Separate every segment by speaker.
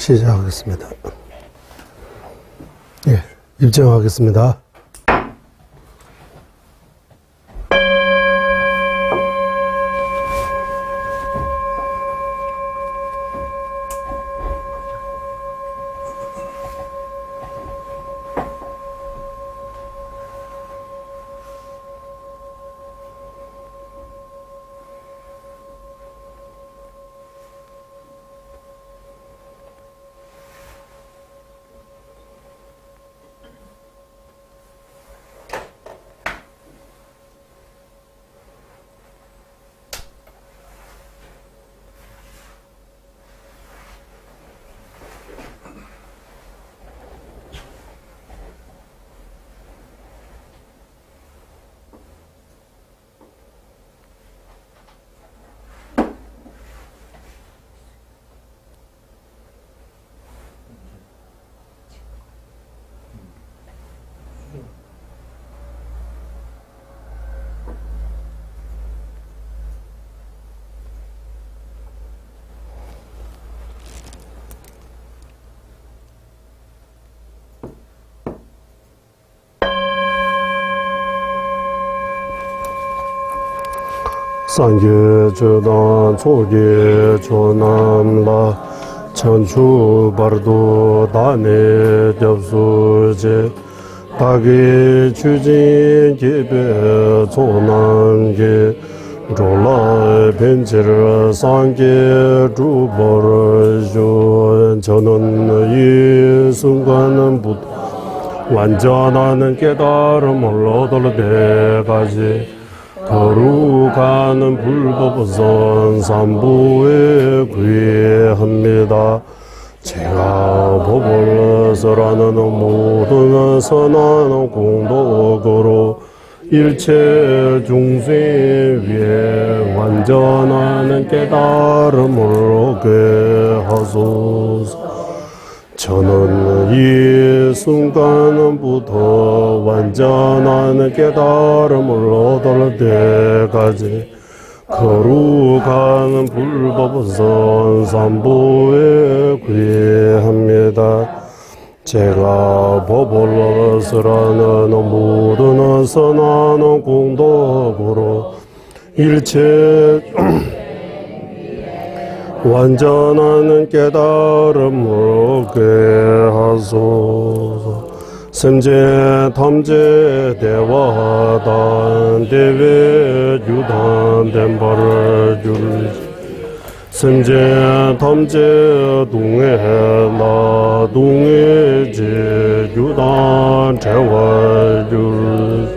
Speaker 1: 시작하겠습니다. 예, 입장하겠습니다. 상계 저단 초계 조남라 천추 바르도 다네 접수제 다게 추진 계배 조남계 졸라 벤체르 상계 주버르 저는 이 순간은 완전한 깨달음을 얻을 때까지 거룩하는 불법선 삼부에 구애합니다. 제가 법을 설하는 모든 선한 공덕으로 일체 중생 위에 완전한 깨달음을 얻게 하소서. 저는 이 순간부터 완전한 깨달음을 얻을 때까지 거룩한 불법선 삼부에 구애합니다. 제가 법을 설하는 모든 선한 공덕으로 일체 완전한 깨달음을 얻게 하소서. semje 탐제 대화단 대외 유단 덴바를 줄 semje 탐제 동해 나 동해 제 유단 대화 줄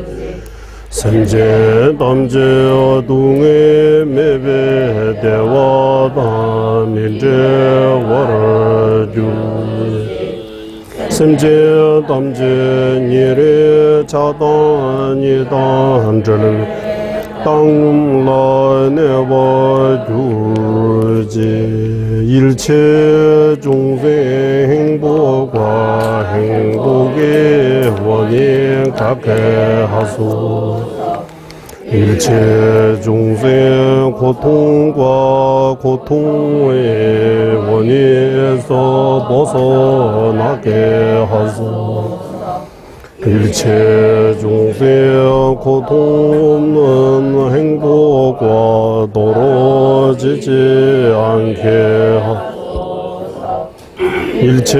Speaker 1: semje 탐제 동해 매베 대화단 민제 와를 줄 semje tamje nire chadan nidan zhel tang la neva juji 일체 중생 행복과 행복의 원인 갖게 하소 일체 중생 고통과 고통의 원인에서 벗어나게 하소 일체 중생 고통 없는 행복과 떨어지지 않게 하소 일체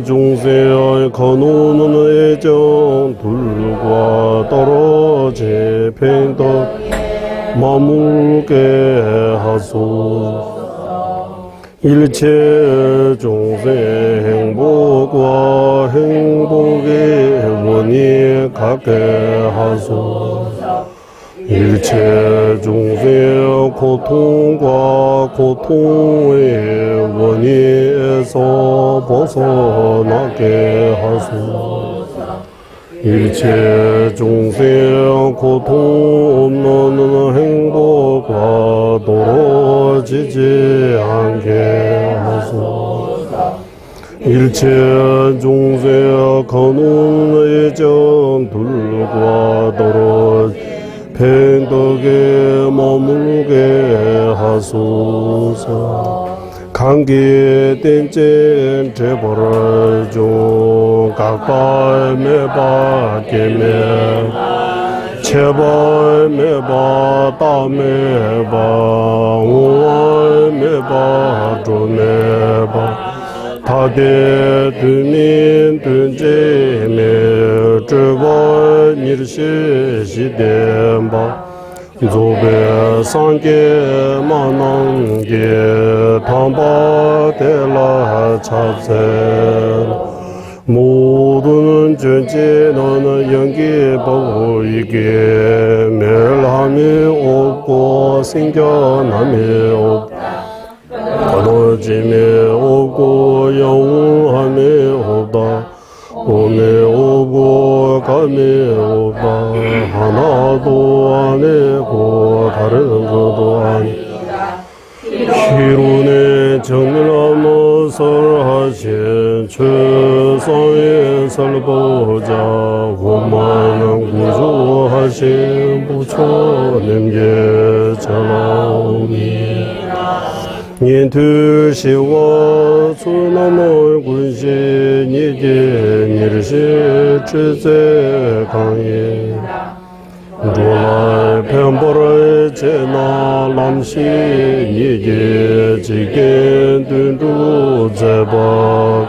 Speaker 1: 중생의 거누는 애정 둘과 떨어지 팽덕 머물게 하소 일체 중생 행복과 행복의 원인 갖게 하소 일체 중생 고통과 고통의 원인에서 벗어나게 하소 일체 중생 고통 없는 행복과 떨어지지 않게 하소 일체 중생 거누는 애정 둘과 떨어지 팽덕에 머물게 하소서 강기 땡진 제보를 중 각발 매바 개매 제발 매바 다매바 오월 매바 조매바 다대 두민 둔제매 제발 일시 시대바 조배 상계 만왕계 탐바대라 차세 모든 전제는 연기 보이게 멸함이 없고 생겨남이 없고 거둬짐이 없고 영원함이 없다 오메 오고 감이 없다 하나도 아니고 다른 것도 아니 희론의 정밀함을 하신 최상의 설보자 오만한 구조하신 부처님께 전하오니 인투시와 수나물 군신 이제 일시 주제 강의 조날 편보를 제나 남시 이제 지겐 둔두 제박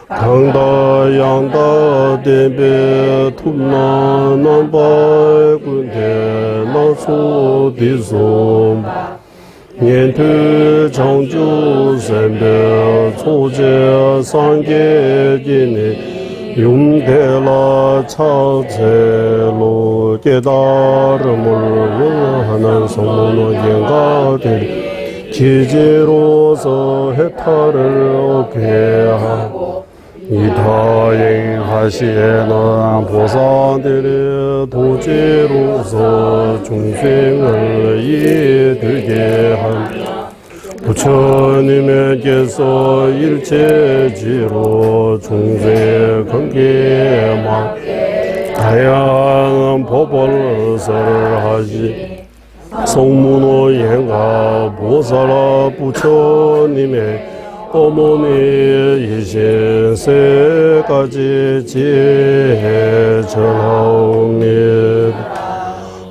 Speaker 1: 강다 양다 대배 tum나 남발 군대 나소 디솜 년투 정주 선배 초제 상계진이 용대라 차제로 깨달음을 원하는 성문의 영가들이 기제로서 해탈을 얻게 하고 이타행 하시에는 보살들의 도제로서 중생을 이해되게 합니다. 부처님께서 일체지로 중생 관계만 다양한 법을 설하시 성문의 행하 보살 부처님의 어머니이신 세 가지 지혜 전하옵니다.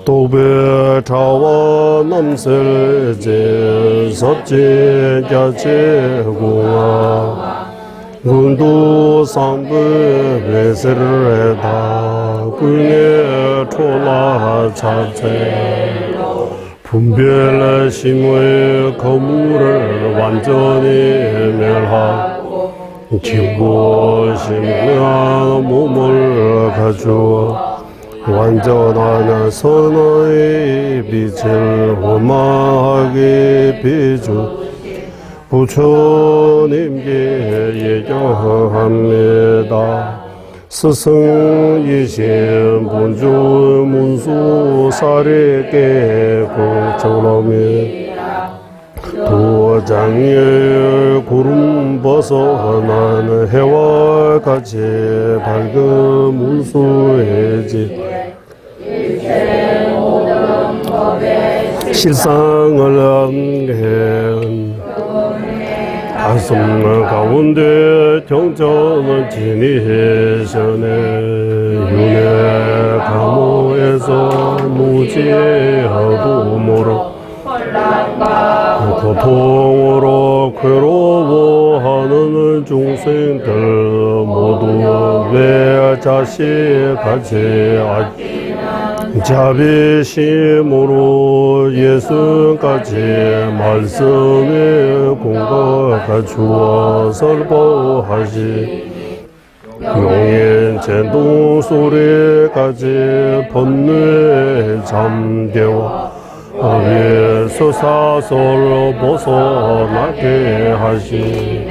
Speaker 1: 도배차와 남설제 섭제자제공화 군두상부 외설에다 군의 초라 자체 분별 심의 거물을 완전히 멸하고 기고 심한 몸을 가져 완전한 선의 빛을 원만하게 비주 부처님께 예정합니다. 스승이신 본주 문수 사례께 공처럼이 도장에 구름 벗어나는 해와 같이 밝은 문수해지 실상을 안해 가슴 가운데 정전을 지니해서네 윤회 감호에서 무지하도 모르 고통으로 괴로워하는 중생들 모두 왜 자식같이 자비심으로 예수까지 말씀에 공각하 주어 설보하시 용인 전동 소리까지 번뇌 잠대와 어디서 사설 벗어나게 하시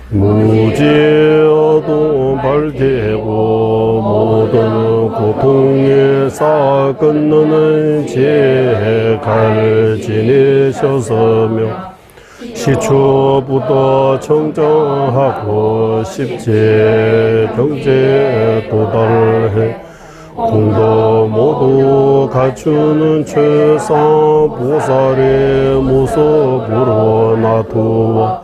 Speaker 1: 무지어도 발되고 모든 고통에 쌓아 끊는 지혜 가르치시서며 시초부터 청정하고 십제 경제 도달해 공도 모두 갖추는 최상 보살의 모습으로 나두어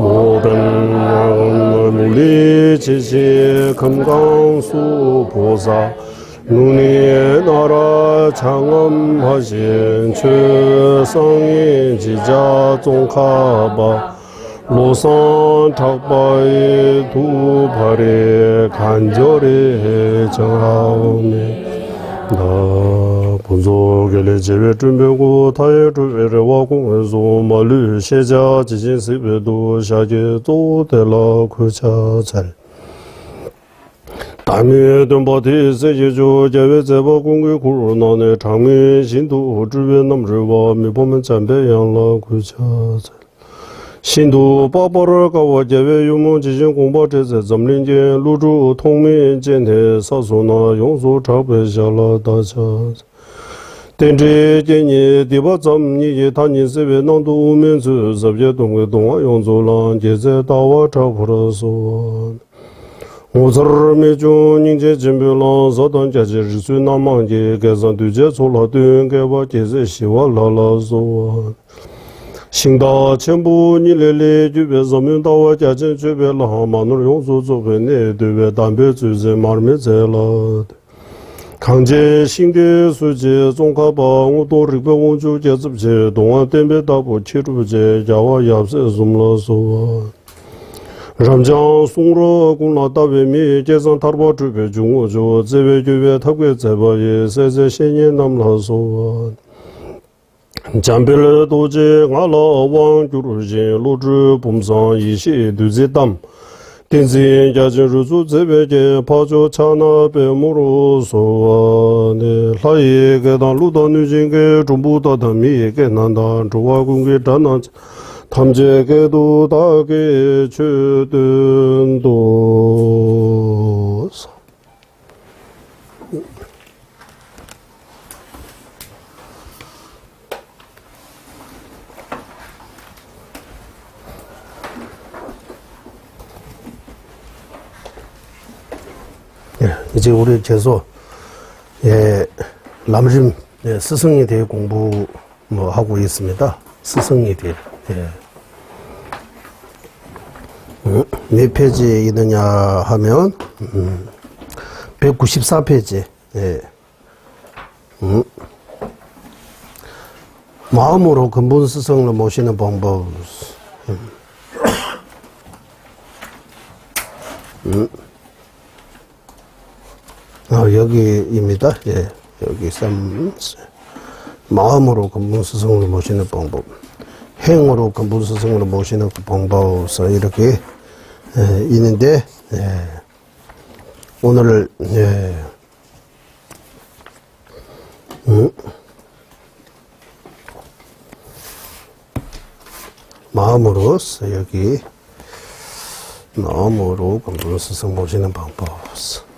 Speaker 1: 모든 물리 지시 금강수 보사 눈이 나라 장엄하신 최성인 지자 종카바 로선 탁바의 두 발에 간절히 정하오니 나 본소결의 제외 준비고 타의 주외를 와공에서 말루 세자 지진 세배도 샤게 또 될라 그자잘 담에 돈바디 세제조 제외 제바 공개 코로나네 장미 신도 주변 남르와 미보면 잠배양라 그자잘 신도 바바를 가와 제외 유문 지진 공바 제세 점린제 루주 통민 전대 사소나 용소 잡배샤라 다자 덴제 제니 디바 점니 타니 세베 난도 우면스 접제 동의 동화 용소란 제세 다와 잡으러서 오서르미 중닝제 진별랑 서던 자지 리수 남망제 개선 두제 솔라든 개바 제세 시와라라소 신다 전부 니레레 주베 점윤다와 자진 주베 라마노 용소 조베 네드베 담베 주제 마르메젤라 강제 신대 수제 종가바 우도 리베 원주 제습제 동안 덴베 다보 치루제 야와 yap세 좀라소 람장 송로 군라다베미 제선 타르바 주베 중오조 제베 주베 탁괴 제바예 세세 신년 남라소 잠벨 도제 알라 왕주르진 로주 봄상 이시 두제담 덴지 자진 루주 제베제 파조 차나 베모로소 네 라이게 단 루다 누진게 중부다 담이게 난다 조와 공게 단나 탐제게도 다게 주든도 이제 우리 계속 남심 스승에 대해 공부 하고 있습니다. 스승에 대해 몇 페이지에 있느냐 하면 194페이지 마음으로 근본 스승을 모시는 방법 여기입니다. 여기 마음으로 근본 스승을 모시는 방법, 행으로 근본 스승을 모시는 그 방법서 이렇게 있는데 오늘 마음으로서 여기 마음으로 근본 스승 모시는 방법서.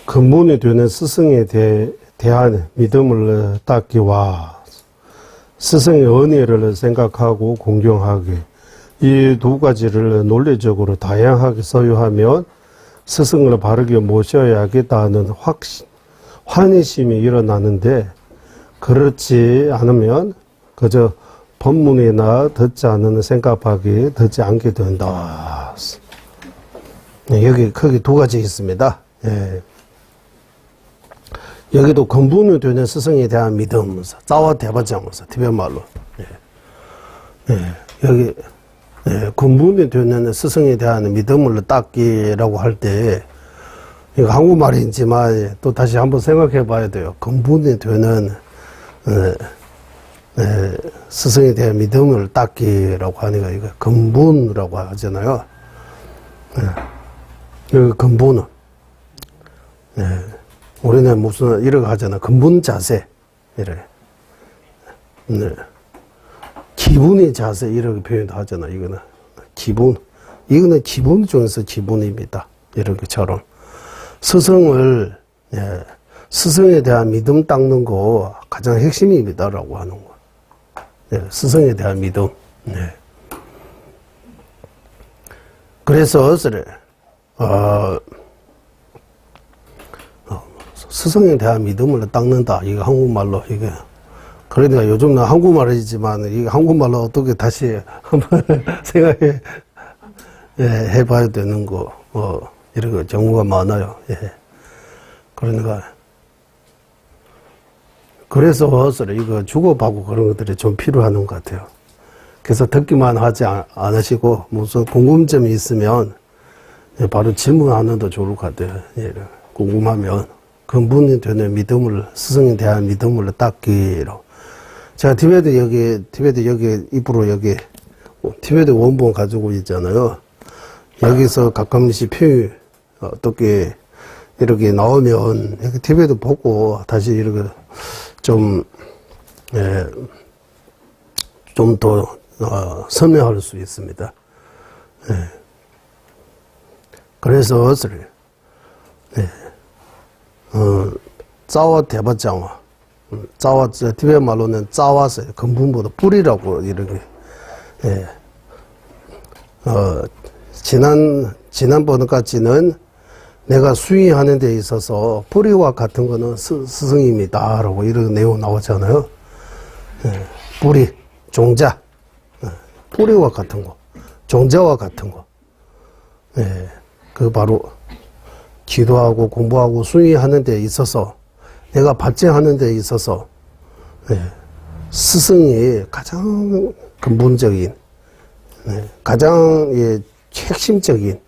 Speaker 1: 근본이 되는 스승에 대한 믿음을 닦기와 스승의 은혜를 생각하고 공경하기 이 두 가지를 논리적으로 다양하게 소유하면 스승을 바르게 모셔야겠다는 환희심이 일어나는데 그렇지 않으면 그저 법문이나 듣지 않는 생각하기 듣지 않게 된다. 여기 크게 두 가지 있습니다. 여기도 근본이 되는 스승에 대한 믿음, 자와 대바장으로서 티베말로 여기 근본이 되는 스승에 대한 믿음을 닦기라고 할 때 이거 한국말이지만 또 다시 한번 생각해 봐야 돼요. 근본이 되는 스승에 대한 믿음을 닦기라고 하니까 이거 근본이라고 하잖아요. 여기 근본은 우리는 무슨 이렇게 하잖아. 근본 자세 이래. 기본의 자세 이렇게 표현하잖아. 이거는 기본. 이거는 기본 중에서 기본입니다. 이렇게처럼 스승을 스승에 대한 믿음 닦는 거 가장 핵심입니다라고 하는 거. 스승에 대한 믿음. 그래서 스승에 대한 믿음을 닦는다. 이거 한국말로 이게. 그러니까 요즘은 한국말이지만 이게 한국말로 어떻게 다시 한번 생각해 해봐야 되는 거, 이런 거 경우가 많아요. 예. 그러니까 그래서 이거 주고받고 그런 것들이 좀 필요한 것 같아요. 그래서 듣기만 하지 않으시고 무슨 궁금점이 있으면 바로 질문하는 도 좋을 것 같아요. 예. 궁금하면 근본이 되는 믿음을, 스승에 대한 믿음을 닦기로. 제가 티베트 여기 입으로 여기 티베트 원본 가지고 있잖아요. 여기서 가끔씩 표현 어떻게 이렇게 나오면 이렇게 티베트 보고 다시 이렇게 좀 더 설명할 수 있습니다. 예. 그래서 짜와 대바장화, 짜와 티베트 말로는 짜와서 근본보다 뿌리라고 이렇게. 예. 지난번까지는 내가 수행하는 데 있어서 뿌리와 같은 거는 스승입니다. 라고 이런 내용 나오잖아요. 예. 뿌리, 종자. 예. 뿌리와 같은 거. 종자와 같은 거. 예. 그 바로 기도하고 공부하고 수행하는 데 있어서 내가 발전하는 데 있어서 예. 스승이 가장 근본적인 가장 핵심적인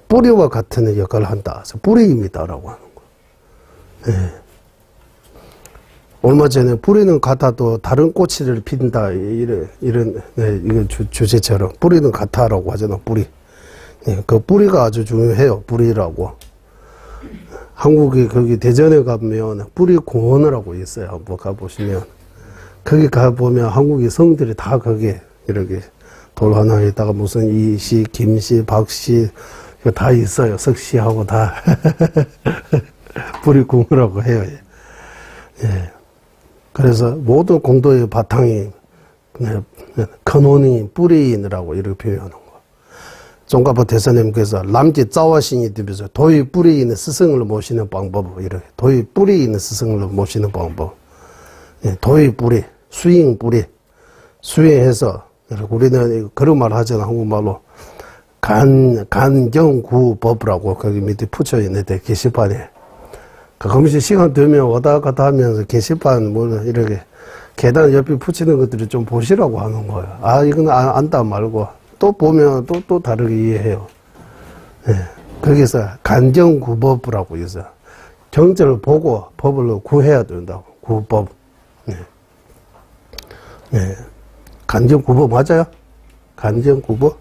Speaker 1: 뿌리와 같은 역할을 한다. 그래서 뿌리입니다라고 하는 거. 얼마 전에 뿌리는 같아도 다른 꼬치를 핀다 이런 주제처럼 뿌리는 같아라고 하잖아. 뿌리. 그 뿌리가 아주 중요해요. 뿌리라고. 한국이 거기 대전에 가면 뿌리 공원이라고 있어요. 한번 가보시면 거기 가보면 한국의 성들이 다 거기에 이렇게 돌 하나에다가 무슨 이씨, 김씨, 박씨 이거 다 있어요. 석씨하고 다 뿌리 공이라고 해요. 예. 그래서 모든 공도의 바탕이 근원이 뿌리인이라고 이렇게 표현하는 거. 종가포 대사님께서 남지 짜와신이 되면서 도의 뿌리 있는 스승을 모시는 방법 이렇게 도의 뿌리 있는 스승을 모시는 방법. 예. 도의 뿌리, 수잉 뿌리, 수행해서 우리는 그런 말 하잖아. 한국말로 간경구법이라고 거기 밑에 붙여 있는데 게시판에 가끔씩 시간 되면 왔다 갔다 하면서 게시판 뭐 이렇게 계단 옆에 붙이는 것들을 좀 보시라고 하는 거예요. 아 이건 안다 말고 또 보면 또 다르게 이해해요. 네. 거기서 간경구법이라고 있어요. 경전을 보고 법을 구해야 된다고. 구법. 네. 네. 간정구법 맞아요? 간정구법?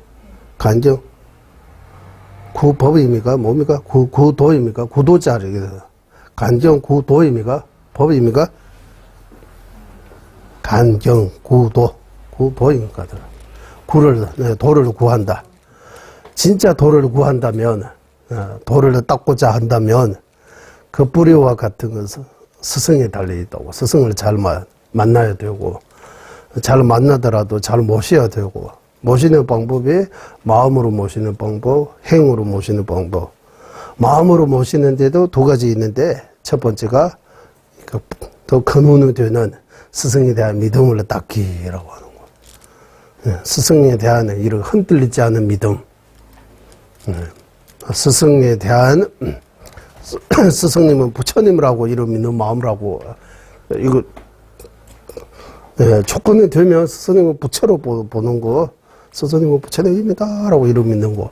Speaker 1: 구법입니까? 뭡니까? 구도입니까? 구도자를 간정구도입니까? 법입니까? 간정구도. 구법입니까? 도를 구한다. 진짜 도를 구한다면, 도를 닦고자 한다면, 그 뿌리와 같은 것은 스승에 달려있다고. 스승을 잘 만나야 되고, 잘 만나더라도 잘 모셔야 되고, 모시는 방법이 마음으로 모시는 방법, 행으로 모시는 방법. 마음으로 모시는데도 두 가지 있는데, 첫 번째가 더 근원이 되는 스승에 대한 믿음을 닦기라고 하는 거. 스승에 대한 이런 흔들리지 않은 믿음. 스승에 대한, 스승님은 부처님이라고 이런 믿는 마음이라고, 이거, 조건이 되면 스승님을 부처로 보는 거, 스승님은 부처님입니다. 라고 이름 믿는 거.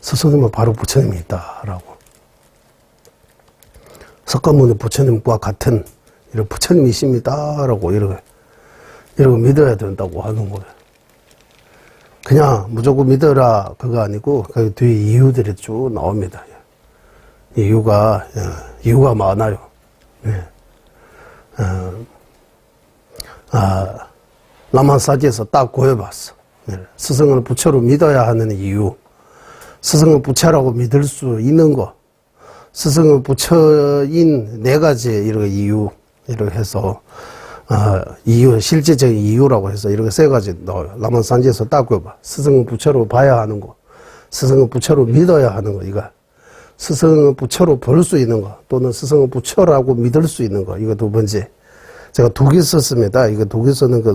Speaker 1: 스승님은 바로 부처님이다. 라고. 석가모니 부처님과 같은, 이런 부처님이십니다. 라고 이렇게 믿어야 된다고 하는 거예요. 그냥 무조건 믿어라. 그거 아니고, 그 뒤에 이유들이 쭉 나옵니다. 이유가 많아요. 남한사지에서 딱 구해봤어. 스승을 부처로 믿어야 하는 이유, 스승을 부처라고 믿을 수 있는 거, 스승을 부처인 네 가지 이렇게 이유, 이렇게 해서 이유, 실제적인 이유라고 해서 이렇게 세 가지 나와요. 남한산지에서 딱 구해봐. 스승을 부처로 봐야 하는 거, 스승을 부처로 믿어야 하는 거, 이거 스승은 부처로 볼 수 있는 거, 또는 스승은 부처라고 믿을 수 있는 거, 이거 두 번째. 제가 두 개 썼습니다. 이거 두 개 쓰는 거,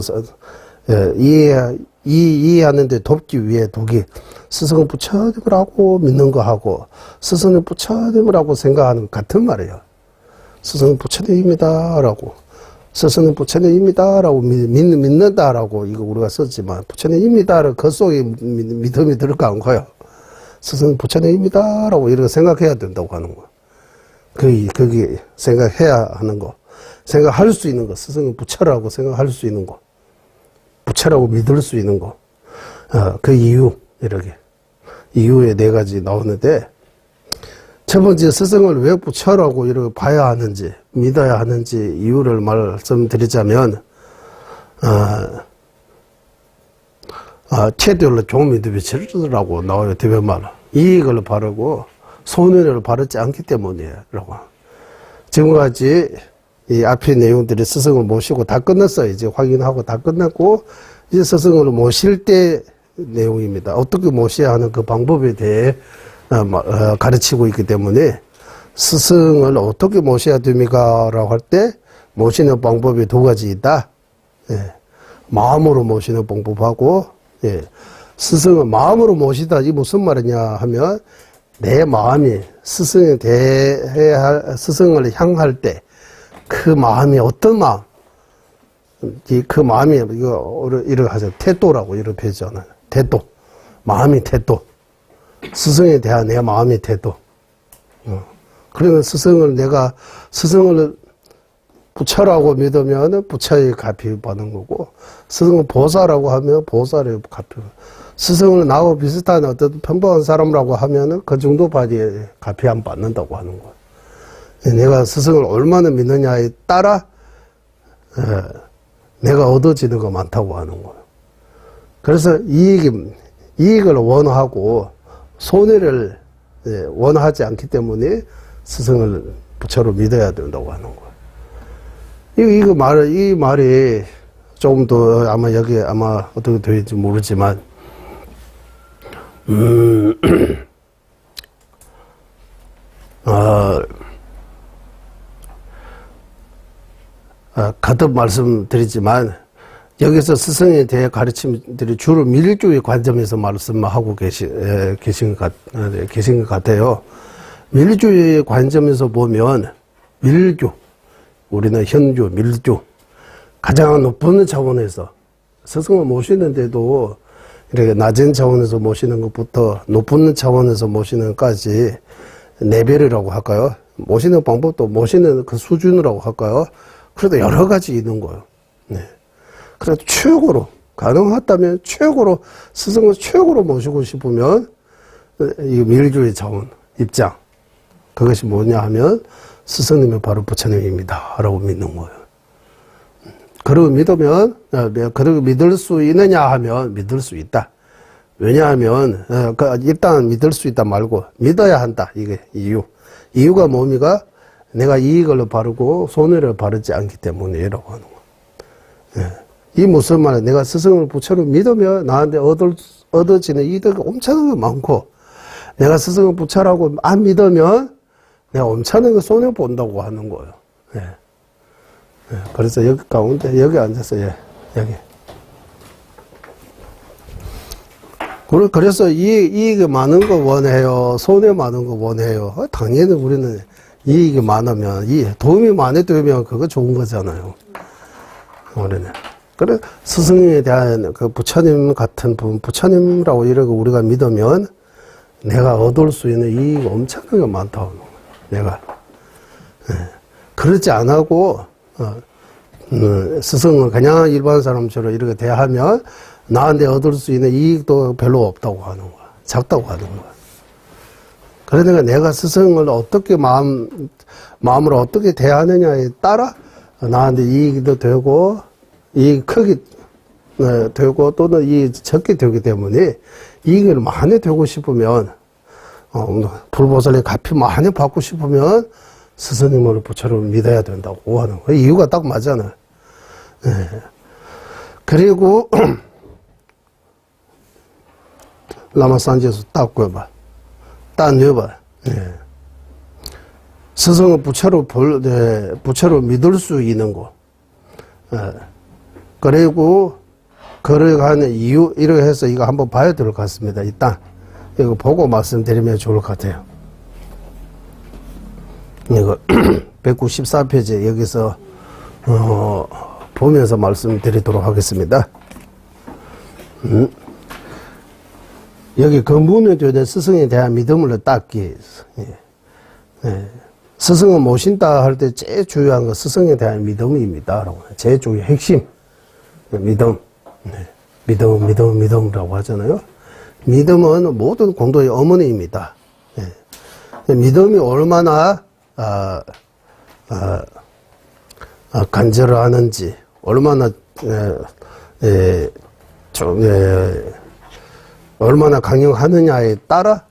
Speaker 1: 이해하는데 돕기 위해 두 개. 스승은 부처님이라고 믿는 거 하고, 스승은 부처님이라고 생각하는 거 같은 말이에요. 스승은 부처님입니다라고. 스승은 부처님입니다라고 믿는다라고 이거 우리가 썼지만, 부처님입니다를 그 속에 믿음이 들어간 거예요. 스승은 부처님입니다라고 이렇게 생각해야 된다고 하는 거. 거기 생각해야 하는 거. 생각할 수 있는 거. 스승은 부처라고 생각할 수 있는 거. 부처라고 믿을 수 있는 거. 그 이유, 이렇게. 이유에 네 가지 나오는데, 첫 번째, 스승을 왜 부처라고 이렇게 봐야 하는지, 믿어야 하는지 이유를 말씀드리자면, 최대로 종미도 비치라고 나와요, 대변말은. 이익을 바르고, 손해를 바르지 않기 때문이에요, 라고. 지금까지 이 앞의 내용들이 스승을 모시고 다 끝났어요. 이제 확인하고 다 끝났고, 이제 스승을 모실 때 내용입니다. 어떻게 모셔야 하는 그 방법에 대해 가르치고 있기 때문에, 스승을 어떻게 모셔야 됩니까? 라고 할 때, 모시는 방법이 두 가지 있다. 예. 마음으로 모시는 방법하고, 예. 스승을 마음으로 모시다. 이 무슨 말이냐 하면, 내 마음이 스승을 스승을 향할 때, 그 마음이 어떤 마음? 그 마음이, 이렇게 하죠. 태도라고 이렇게 표현하잖아요. 태도. 마음이 태도. 스승에 대한 내 마음이 태도. 그러면 스승을 부처라고 믿으면 부처의 값이 받는 거고, 스승을 보살라고 하면 보살의 값이, 스승을 나하고 비슷한 어떤 평범한 사람이라고 하면은 그 정도 값이 안 받는다고 하는 거예요. 내가 스승을 얼마나 믿느냐에 따라, 내가 얻어지는 거 많다고 하는 거예요. 그래서 이익을 원하고 손해를 원하지 않기 때문에 스승을 부처로 믿어야 된다고 하는 거예요. 이 말이 조금 더 아마 여기 아마 어떻게 될지 모르지만, 거듭 말씀드리지만, 여기서 스승에 대해 가르침들이 주로 밀주의 관점에서 말씀하고 계신 것 같아요. 밀주의 관점에서 보면, 우리는 현주, 밀주, 가장 높은 차원에서, 스승을 모시는데도 이렇게 낮은 차원에서 모시는 것부터 높은 차원에서 모시는 것까지 레벨이라고 할까요? 모시는 방법도 모시는 그 수준이라고 할까요? 그래도 여러 가지 있는 거예요. 네. 그래서 최고로, 가능하다면 최고로, 스승을 최고로 모시고 싶으면, 이 밀주의 차원, 입장. 그것이 뭐냐 하면, 스승님은 바로 부처님입니다. 라고 믿는 거예요. 그러고 믿으면, 그러고 믿을 수 있느냐 하면, 믿을 수 있다. 왜냐하면, 일단 믿을 수 있다 말고, 믿어야 한다. 이게 이유. 이유가 뭡니까? 내가 이익을 바르고 손해를 바르지 않기 때문이라고 하는 거예요. 이 무슨 말이야? 내가 스승을 부처로 믿으면 나한테 얻어지는 이득이 엄청나게 많고, 내가 스승을 부처라고 안 믿으면 내가 엄청나게 손해 본다고 하는 거예요. 그래서 여기 가운데, 여기 앉아서, 여기. 그래서 이익이 많은 거 원해요? 손해 많은 거 원해요? 당연히 우리는 이익이 많으면, 도움이 많이 되면 그거 좋은 거잖아요. 우리는. 그래, 스승에 대한 그 부처님 같은 분, 부처님이라고 이러고 우리가 믿으면 내가 얻을 수 있는 이익이 엄청나게 많다고. 내가. 그렇지 않고, 스승을 그냥 일반 사람처럼 이렇게 대하면 나한테 얻을 수 있는 이익도 별로 없다고 하는 거야. 작다고 하는 거야. 그러니까 내가 스승을 어떻게 마음으로 어떻게 대하느냐에 따라 나한테 이익도 되고, 이익 크게 되고, 또는 이익이 적게 되기 때문에 이익을 많이 되고 싶으면, 불보살의 값이 많이 받고 싶으면 스승님을 부처로 믿어야 된다고 하는 거예요. 이유가 딱 맞잖아요. 그리고, 라마 산지에서 딱 구해봐. 딱 넣어봐. 스승을 부처로 믿을 수 있는 거. 그리고 그러가는 이유, 이렇게 해서 이거 한번 봐야 될 것 같습니다. 일단, 이거 보고 말씀드리면 좋을 것 같아요. 이거, 194페이지, 여기서, 보면서 말씀드리도록 하겠습니다. 여기 근본에 되는 스승에 대한 믿음을 닦기 위해서. 스승을 모신다 할 때 제일 중요한 건 스승에 대한 믿음입니다. 제일 중요한 핵심. 믿음. 믿음이라고 하잖아요. 믿음은 모든 공도의 어머니입니다. 믿음이 얼마나, 간절하는지, 얼마나, 얼마나 강력하느냐에 따라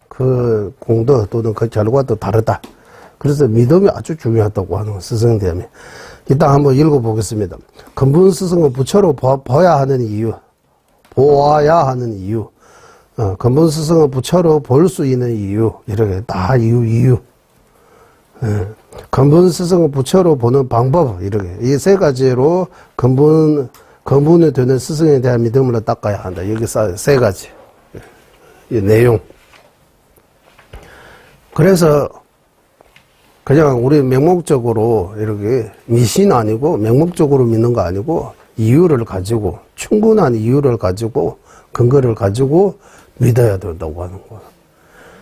Speaker 1: 그 공도 또는 그 결과도 다르다. 그래서 믿음이 아주 중요하다고 하는 스승됨이. 일단 한번 읽어보겠습니다. 근본 스승은 부처로 보아야 하는 이유. 근본 스승은 부처로 볼 수 있는 이유. 이렇게 다 이유. 근본 스승은 부처로 보는 방법. 이렇게. 이 세 가지로 근본에 되는 스승에 대한 믿음을 닦아야 한다. 여기 세 가지. 이 내용. 그래서 그냥 우리 맹목적으로 이렇게 미신 아니고 맹목적으로 믿는 거 아니고 이유를 가지고 충분한 이유를 가지고 근거를 가지고 믿어야 된다고 하는 거예요.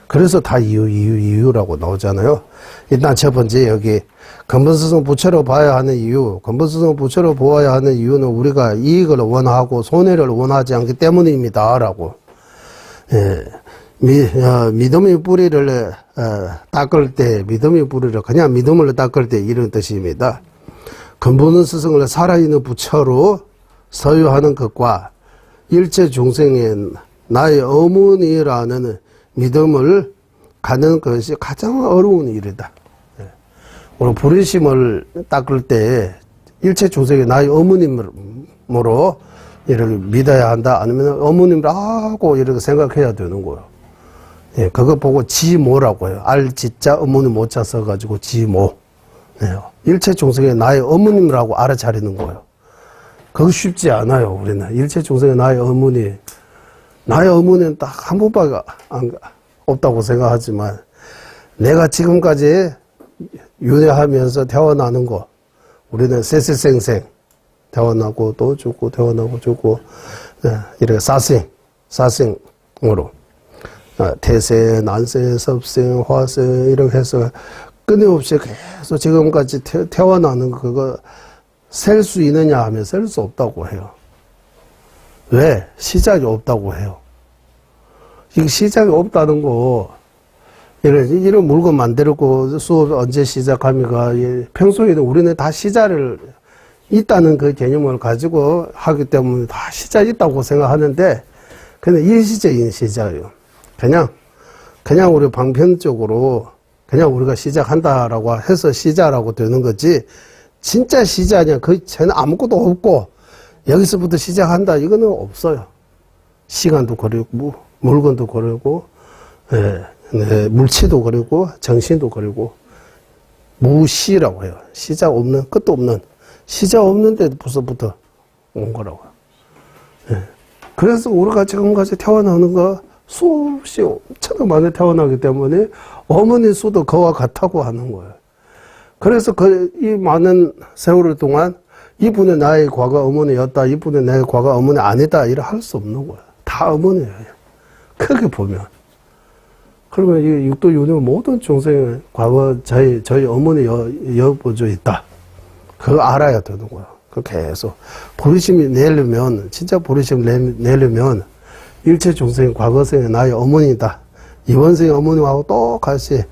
Speaker 1: 그래서 다 이유라고 나오잖아요. 일단 첫 번째 여기 근본스승 부처로 봐야 하는 이유. 근본스승 부처로 보아야 하는 이유는 우리가 이익을 원하고 손해를 원하지 않기 때문입니다. 라고. 믿음의 뿌리를 닦을 때, 믿음의 뿌리를 그냥 믿음을 닦을 때 이런 뜻입니다. 근본은 스승을 살아있는 부처로 서유하는 것과 일체 중생의 나의 어머니라는 믿음을 갖는 것이 가장 어려운 일이다. 우리 부르심을 닦을 때 일체 중생의 나의 어머님으로 이렇게 믿어야 한다. 아니면 어머님이라고 이렇게 생각해야 되는 거예요. 그거 보고 지모라고 해요. 알지자 어머니 모자 써가지고 지모. 일체 중생의 나의 어머님이라고 알아차리는 거예요. 그거 쉽지 않아요. 우리는 일체 중생의 나의 어머니. 나의 어머니는 딱 한 번밖에 없다고 생각하지만 내가 지금까지 윤회하면서 태어나는 거 우리는 세세생생 태어나고 또 죽고 태어나고 죽고 이렇게 사생으로 태세, 난세, 섭생, 화생 이렇게 해서 끊임없이 계속 지금까지 태어나는 그거 셀 수 있느냐 하면 셀 수 없다고 해요. 왜? 시작이 없다고 해요. 이 시작이 없다는 거 이런 물건 만들고 수업 언제 시작합니까? 평소에는 우리는 다 시작을 있다는 그 개념을 가지고 하기 때문에 다 시작이 있다고 생각하는데 근데 일시적인 시작이에요. 그냥 우리 방편적으로 그냥 우리가 시작한다라고 해서 시작하고 되는 거지 진짜 시작이냐 그 전에 아무것도 없고 여기서부터 시작한다 이거는 없어요. 시간도 거리고 물건도 거리고 물체도 거리고 정신도 거리고 무시라고 해요. 시작 없는 끝도 없는 시작 없는데 벌써부터 온 거라고요. 그래서 우리가 지금까지 태어나는 거 수없이 엄청 많이 태어나기 때문에 어머니 수도 그와 같다고 하는 거예요. 그래서 이 많은 세월 동안 이분은 나의 과거 어머니였다, 이분은 나의 과거 어머니 아니다, 이래 할 수 없는 거예요. 다 어머니예요. 크게 보면. 그러면 이 육도 윤회 모든 중생의 과거 저희 어머니 여보조 있다. 그거 알아야 되는 거예요. 그 계속 보리심이 내려면 진짜 보리심 내려면 일체 중생의 과거생의 나의 어머니다. 이번 생의 어머님하고 똑같이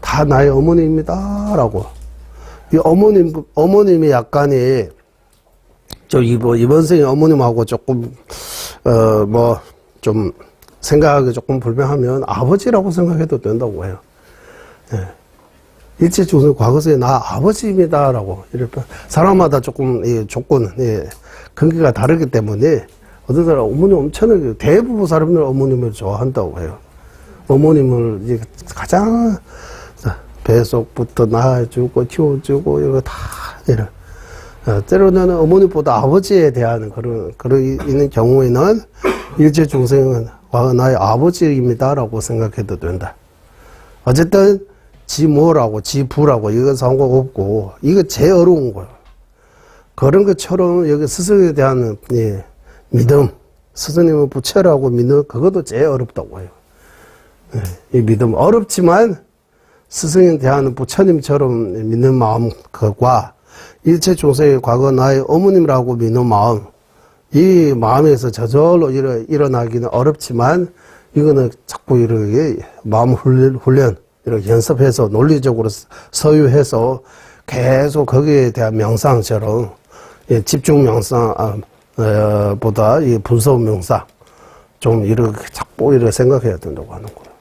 Speaker 1: 다 나의 어머니입니다. 라고. 이 어머님이 약간이, 이번 생의 어머님하고 조금, 좀 생각하기 조금 불편하면 아버지라고 생각해도 된다고 해요. 일체 중생 과거생의 나 아버지입니다. 라고. 이렇게. 사람마다 조금, 조건, 근기가 다르기 때문에 어떤 사람 어머니 엄청나게 대부분 사람들 어머님을 좋아한다고 해요. 어머님을 이제 가장 배속부터 낳아주고 키워주고 이거 다 이런. 때로는 어머니보다 아버지에 대한 그런 있는 경우에는 일체 중생은 나의 아버지입니다라고 생각해도 된다. 어쨌든 지 뭐라고 지 부라고 이거 상관없고 이거 제일 어려운 거예요. 그런 것처럼 여기 스승에 대한 믿음, 스승님을 부처라고 믿는 그것도 제일 어렵다고 해요. 이 믿음 어렵지만 스승에 대한 부처님처럼 믿는 마음 그과 일체 중생의 과거 나의 어머님이라고 믿는 마음, 이 마음에서 저절로 일어나기는 어렵지만 이거는 자꾸 이렇게 마음 훈련 이렇게 연습해서 논리적으로 서유해서 계속 거기에 대한 명상처럼 집중 명상 보다 이 분석 명상 좀 이렇게 자꾸 이렇게 생각해야 된다고 하는 거예요.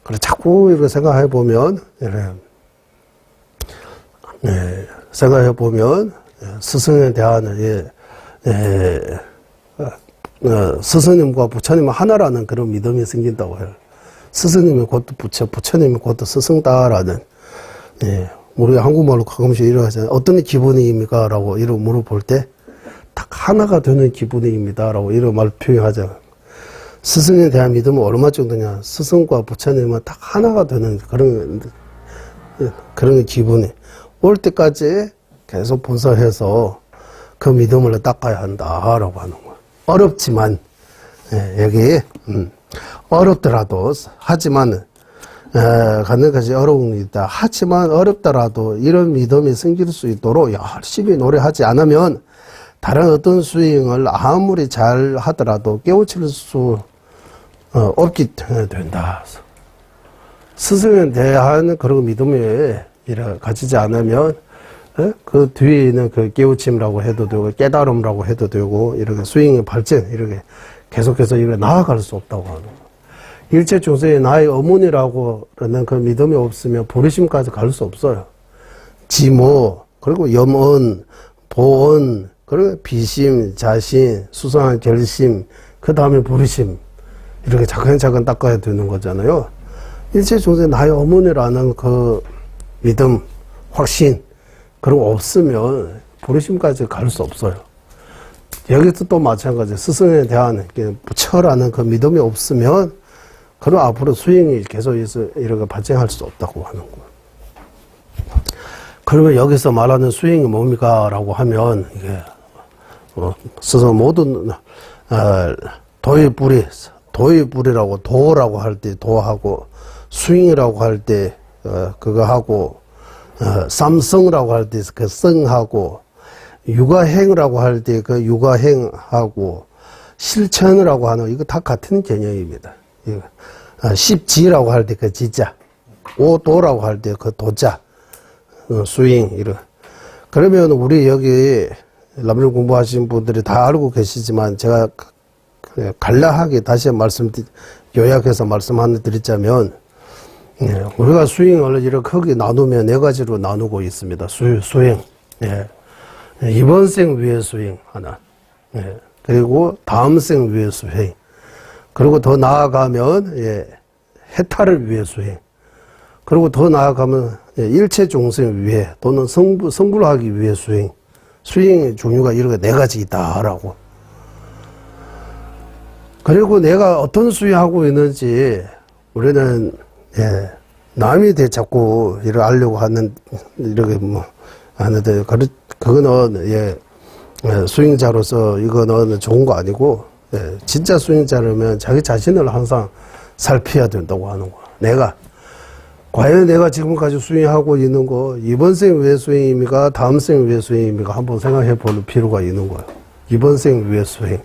Speaker 1: 그래 자꾸 이렇게 생각해 보면 생각해 보면 스승에 대한 스승님과 부처님은 하나라는 그런 믿음이 생긴다고 해요. 스승님이 곧 부처, 부처님이 곧 스승다라는 우리 한국말로 가끔씩 이렇게 하잖아요. 어떤 기분입니까? 라고 이렇게 물어볼 때 딱 하나가 되는 기분입니다. 라고 이렇게 말 표현하잖아요. 스승에 대한 믿음은 얼마 정도냐? 스승과 부처님은 딱 하나가 되는 그런 기분이 올 때까지 계속 분석해서 그 믿음을 닦아야 한다라고 하는 거예요. 어렵지만 여기 어렵더라도 하지만 갖는 것이 어려운 게 있다. 하지만 어렵더라도 이런 믿음이 생길 수 있도록 열심히 노력하지 않으면 다른 어떤 스윙을 아무리 잘 하더라도 깨우칠 수 없게 된다. 스승에 대한 그런 믿음이 가지지 않으면 그 뒤에 있는 그 깨우침이라고 해도 되고 깨달음이라고 해도 되고 이렇게 스윙의 발전 이렇게 계속해서 이렇게 나아갈 수 없다고 하는 거예요. 일체 중생의 나의 어머니라고 하는 그 믿음이 없으면 부르심까지 갈 수 없어요. 지모 그리고 염언, 보언 그리고 비심, 자신, 수상한 결심 그 다음에 부르심 이렇게 차근차근 닦아야 되는 거잖아요. 일체 중생의 나의 어머니라는 그 믿음, 확신 그런 거 없으면 부르심까지 갈 수 없어요. 여기서 또 마찬가지 스승에 대한 부처라는 그 믿음이 없으면 그럼 앞으로 수행이 계속해서 이렇게 발전할 수 없다고 하는 거예요. 그러면 여기서 말하는 수행이 뭡니까? 라고 하면 이게 스승 모든 도의불이라고 도라고 할 때 도하고 수행이라고 할 때 그거 하고 삼성이라고 할 때 그 성하고 육아행이라고 할 때 그 육아행하고 실천이라고 하는 이거 다 같은 개념입니다. 십지라고 할 때 그 지자, 오도라고 할 때 그 도자, 수행 이런. 그러면 우리 여기 라면 공부하신 분들이 다 알고 계시지만 제가 간략하게 다시 요약해서 말씀 하나 드리자면 우리가 수행을 이렇게 크게 나누면 네 가지로 나누고 있습니다. 수행. 이번 생 위의 수행 하나. 그리고 다음 생 위의 수행. 그리고 더 나아가면 해탈을 위해 수행. 그리고 더 나아가면 일체 중생 위해 또는 성불을 하기 위해 수행. 수행의 종류가 이렇게 네 가지 있다라고. 그리고 내가 어떤 수행하고 있는지 우리는 남에 대해 자꾸 이렇게 알려고 하는 이렇게 하는데 그거는 수행자로서 이거는 좋은 거 아니고 진짜 수행자라면 자기 자신을 항상 살펴야 된다고 하는 거야. 과연 내가 지금까지 수행하고 있는 거 이번 생 왜 수행입니까? 다음 생 왜 수행입니까? 한번 생각해 볼 필요가 있는 거예요. 이번 생 왜 수행.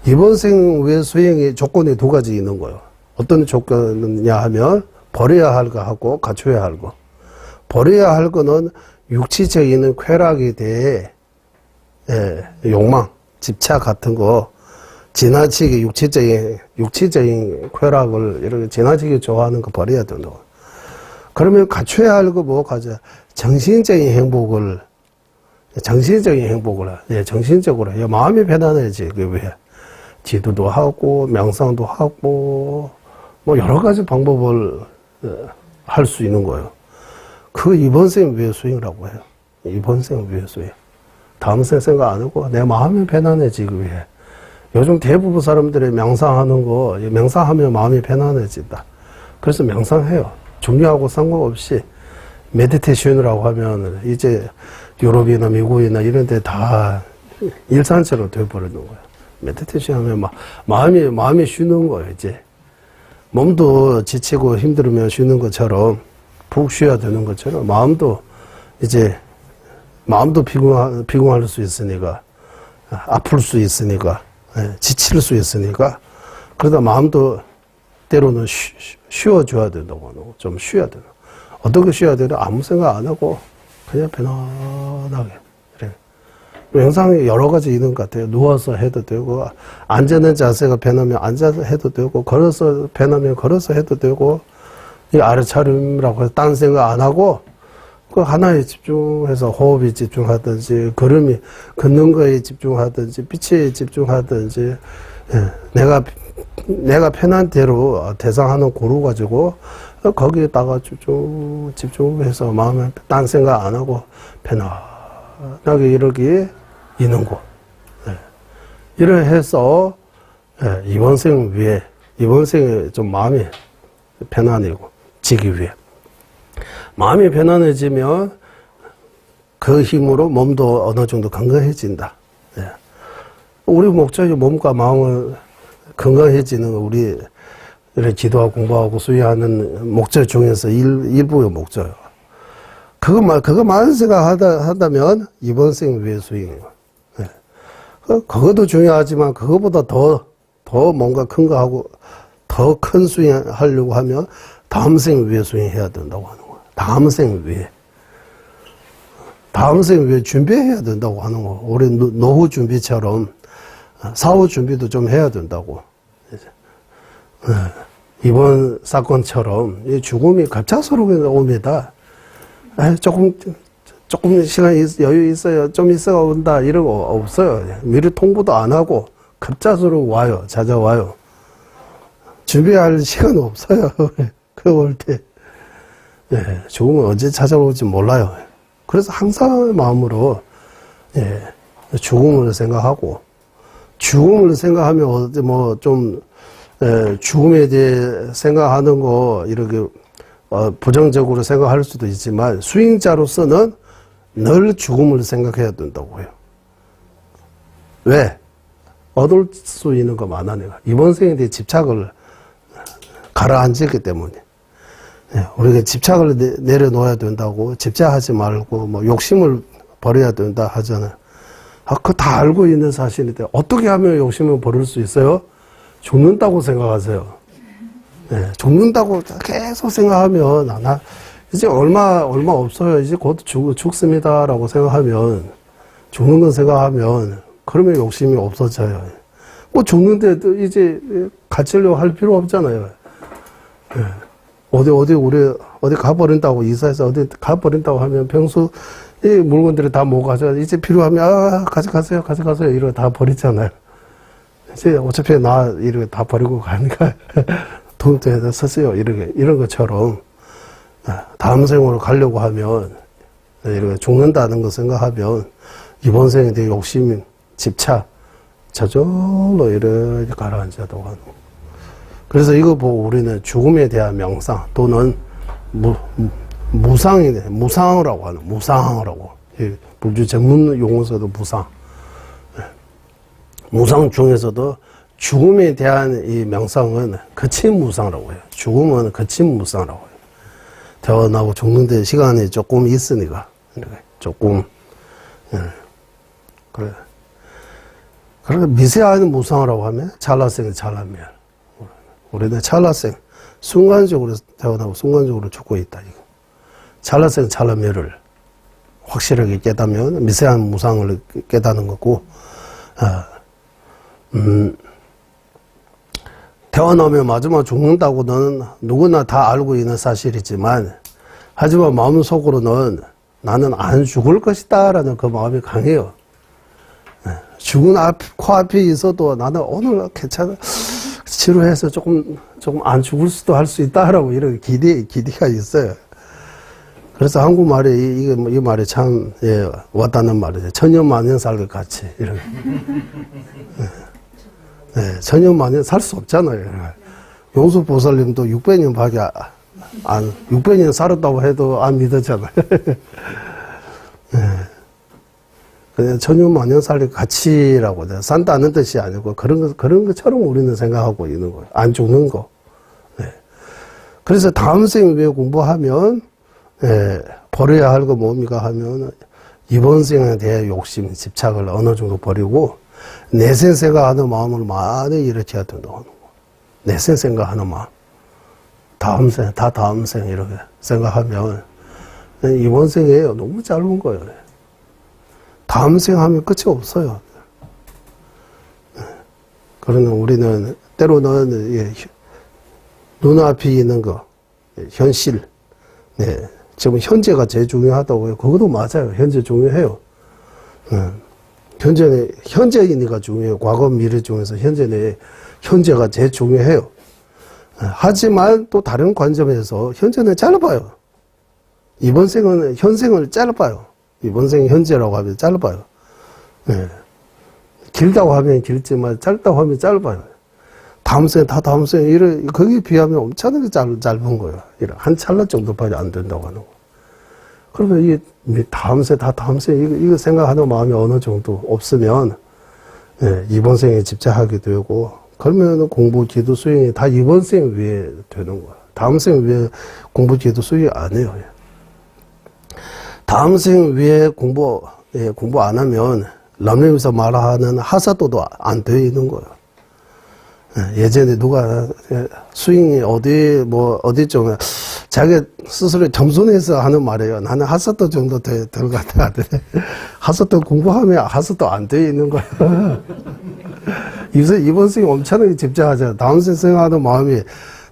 Speaker 1: 이번 생 왜 수행의 조건이 두 가지 있는 거예요. 어떤 조건이냐 하면 버려야 할 거 하고 갖춰야 할 거. 버려야 할 거는 육체적인 쾌락에 대해 욕망, 집착 같은 거 지나치게 육체적인 쾌락을 이렇게 지나치게 좋아하는 거 버려야 된다고. 그러면 갖춰야 할 거 뭐 가져? 정신적인 행복을 정신적으로 해. 마음이 편안해지. 그 왜? 기도도 하고 명상도 하고 뭐 여러 가지 방법을 할 수 있는 거예요. 그 이번 생 위의 수행이라고 해요. 이번 생 위의 수행. 다음 생 생각 안 하고 내 마음이 편안해지기 위해. 요즘 대부분 사람들이 명상하는 거, 명상하면 마음이 편안해진다. 그래서 명상해요. 종류하고 상관없이 메디테이션이라고 하면 이제 유럽이나 미국이나 이런 데 다 일상처럼 되어버리는 거예요. 메디테이션 하면 마음이 쉬는 거예요, 이제. 몸도 지치고 힘들으면 쉬는 것처럼, 푹 쉬어야 되는 것처럼, 마음도 피곤할 수 있으니까, 아플 수 있으니까, 지칠 수 있으니까, 그러다 마음도 때로는 쉬어줘야 된다고 하는 거. 좀 쉬어야 되나. 어떻게 쉬어야 되나? 아무 생각 안 하고, 그냥 편안하게. 그래. 명상이 여러 가지 있는 것 같아요. 누워서 해도 되고, 앉는 자세가 편하면 앉아서 해도 되고, 걸어서 편하면 걸어서 해도 되고, 이 아래차림이라고 해서 딴 생각 안 하고, 그 하나에 집중해서 호흡에 집중하든지, 걸음이 걷는 거에 집중하든지, 빛에 집중하든지, 내가 편한 대로 대상하는 고루 가지고, 거기에다가 집중해서 마음에 딴 생각 안 하고, 편안하게 이러기 있는 곳. 이래 해서, 이번 생에 좀 마음이 편안해지고, 지기 위해. 마음이 편안해지면 그 힘으로 몸도 어느 정도 건강해진다. 우리 목적이 몸과 마음을 건강해지는 우리 기도하고 공부하고 수행하는 목적 중에서 일부의 목적이에요. 그거만 생각한다면 이번 생 위의 수행이에요. 그것도 중요하지만 그거보다 더 뭔가 큰 거 하고 더 큰 수행하려고 하면 다음 생 위에 수행해야 된다고 하는 거예요. 다음 생 위에 준비해야 된다고 하는 거예요. 우리 노후 준비처럼 사후 준비도 좀 해야 된다고. 이번 사건처럼 이 죽음이 갑작스럽게 옵니다. 조금 시간 여유 있어요. 좀 있어가 온다. 이런 거 없어요. 미리 통보도 안 하고 갑작스럽게 와요. 찾아와요. 준비할 시간 없어요. 그 올 때. 죽음은 언제 찾아올지 몰라요. 그래서 항상 마음으로 죽음을 생각하고, 죽음을 생각하면 죽음에 대해 생각하는 거 이렇게 부정적으로 생각할 수도 있지만 수행자로서는 늘 죽음을 생각해야 된다고 해요. 왜? 얻을 수 있는 거 많아 내가. 이번 생에 대해 집착을 가라앉았기 때문에. 우리가 집착을 내려놓아야 된다고, 집착하지 말고 욕심을 버려야 된다 하잖아요. 그거 다 알고 있는 사실인데 어떻게 하면 욕심을 버릴 수 있어요? 죽는다고 생각하세요. 죽는다고 계속 생각하면 나 이제 얼마 없어요. 이제 곧 죽습니다라고 생각하면, 죽는 건 생각하면 그러면 욕심이 없어져요. 죽는데도 이제 갇히려고 할 필요 없잖아요. 어디 가버린다고, 이사해서 어디 가버린다고 하면 평소 이 물건들이 다 못 가져. 이제 필요하면, 가져가세요. 이러고 다 버리잖아요. 이제 어차피 이렇게 다 버리고 가니까 돈도 해서 쓰세요. 이런 것처럼, 다음 생으로 가려고 하면, 이렇게 죽는다는 거 생각하면, 이번 생에 대해 욕심, 집착, 저절로 이렇게 가라앉아도 하는 거. 그래서 이거 보고 우리는 죽음에 대한 명상 또는 무상이라고 하는, 무상이라고. 불교 전문 용어서도 무상. 무상 중에서도 죽음에 대한 이 명상은 거침무상이라고 해요. 죽음은 거침무상이라고 해요. 태어나고 죽는데 시간이 조금 있으니까. 조금. 그래. 그러니까 미세한 무상이라고 하면 찰나생은 찰나멸. 우리는 찰나생, 순간적으로 태어나고 순간적으로 죽고 있다. 이거. 찰나생, 찰나멸을 확실하게 깨닫으면 미세한 무상을 깨닫는 거고, 태어나면 마지막 죽는다고는 누구나 다 알고 있는 사실이지만, 하지만 마음속으로는 나는 안 죽을 것이다 라는 그 마음이 강해요. 죽은 코앞에 있어도 나는 오늘 괜찮아. 치료해서 조금 조금 안 죽을 수도 할 수 있다라고 이런 기대가 있어요. 그래서 한국말에 이 말이 참, 예, 와닿는 말이죠. 천년만년 살 것 같이, 이런. 예, 천년만년 살 수 없잖아요. 용수보살님도 600년 밖에 600년 살았다고 해도 안 믿었잖아요. 예. 그냥 천년만년 살 것 같이라고, 산다는 뜻이 아니고, 그런 것처럼 우리는 생각하고 있는 거예요. 안 죽는 거. 예. 그래서 다음 생 위에 공부하면, 예, 버려야 할 거 뭡니까 하면 이번 생에 대해 욕심, 집착을 어느 정도 버리고 내생 생각하는 마음을 많이 일으켜야 된다고 하는 거. 내생 생각하는 마음. 다음 생 이렇게 생각하면 이번 생이에요. 너무 짧은 거예요. 다음 생 하면 끝이 없어요. 그러나 우리는 때로는 눈앞에 있는 거, 현실, 네. 지금 현재가 제일 중요하다고 해요. 그것도 맞아요. 현재 중요해요. 현재이니까 중요해요. 과거, 미래 중에서 현재가 제일 중요해요. 하지만 또 다른 관점에서 현재는 짧아요. 이번 생은 현생을 짧아요. 이번 생 현재라고 하면 짧아요. 네. 길다고 하면 길지만 짧다고 하면 짧아요. 다음 생, 거기에 비하면 엄청나게 짧은 거예요. 한 찰나 정도밖에 안 된다고 하는 거. 그러면 이게 다음 생, 이거 생각하는 마음이 어느 정도 없으면, 예, 이번 생에 집착하게 되고, 그러면 공부, 기도, 수행이 다 이번 생 위에 되는 거야. 다음 생 위에 공부, 기도, 수행 안 해요. 다음 생 위에 공부 안 하면, 남녀에서 말하는 하사도도 안 되어 있는 거예요. 예전에 누가 스윙이 어디 좀 자기 스스로 겸손해서 하는 말이에요. 나는 하사도 정도 될 것 같아. 하사도 공부하면 하사도 안 되어 있는 거야. 이번 생이 엄청나게 집착하잖아. 다음 생 생각하는 마음이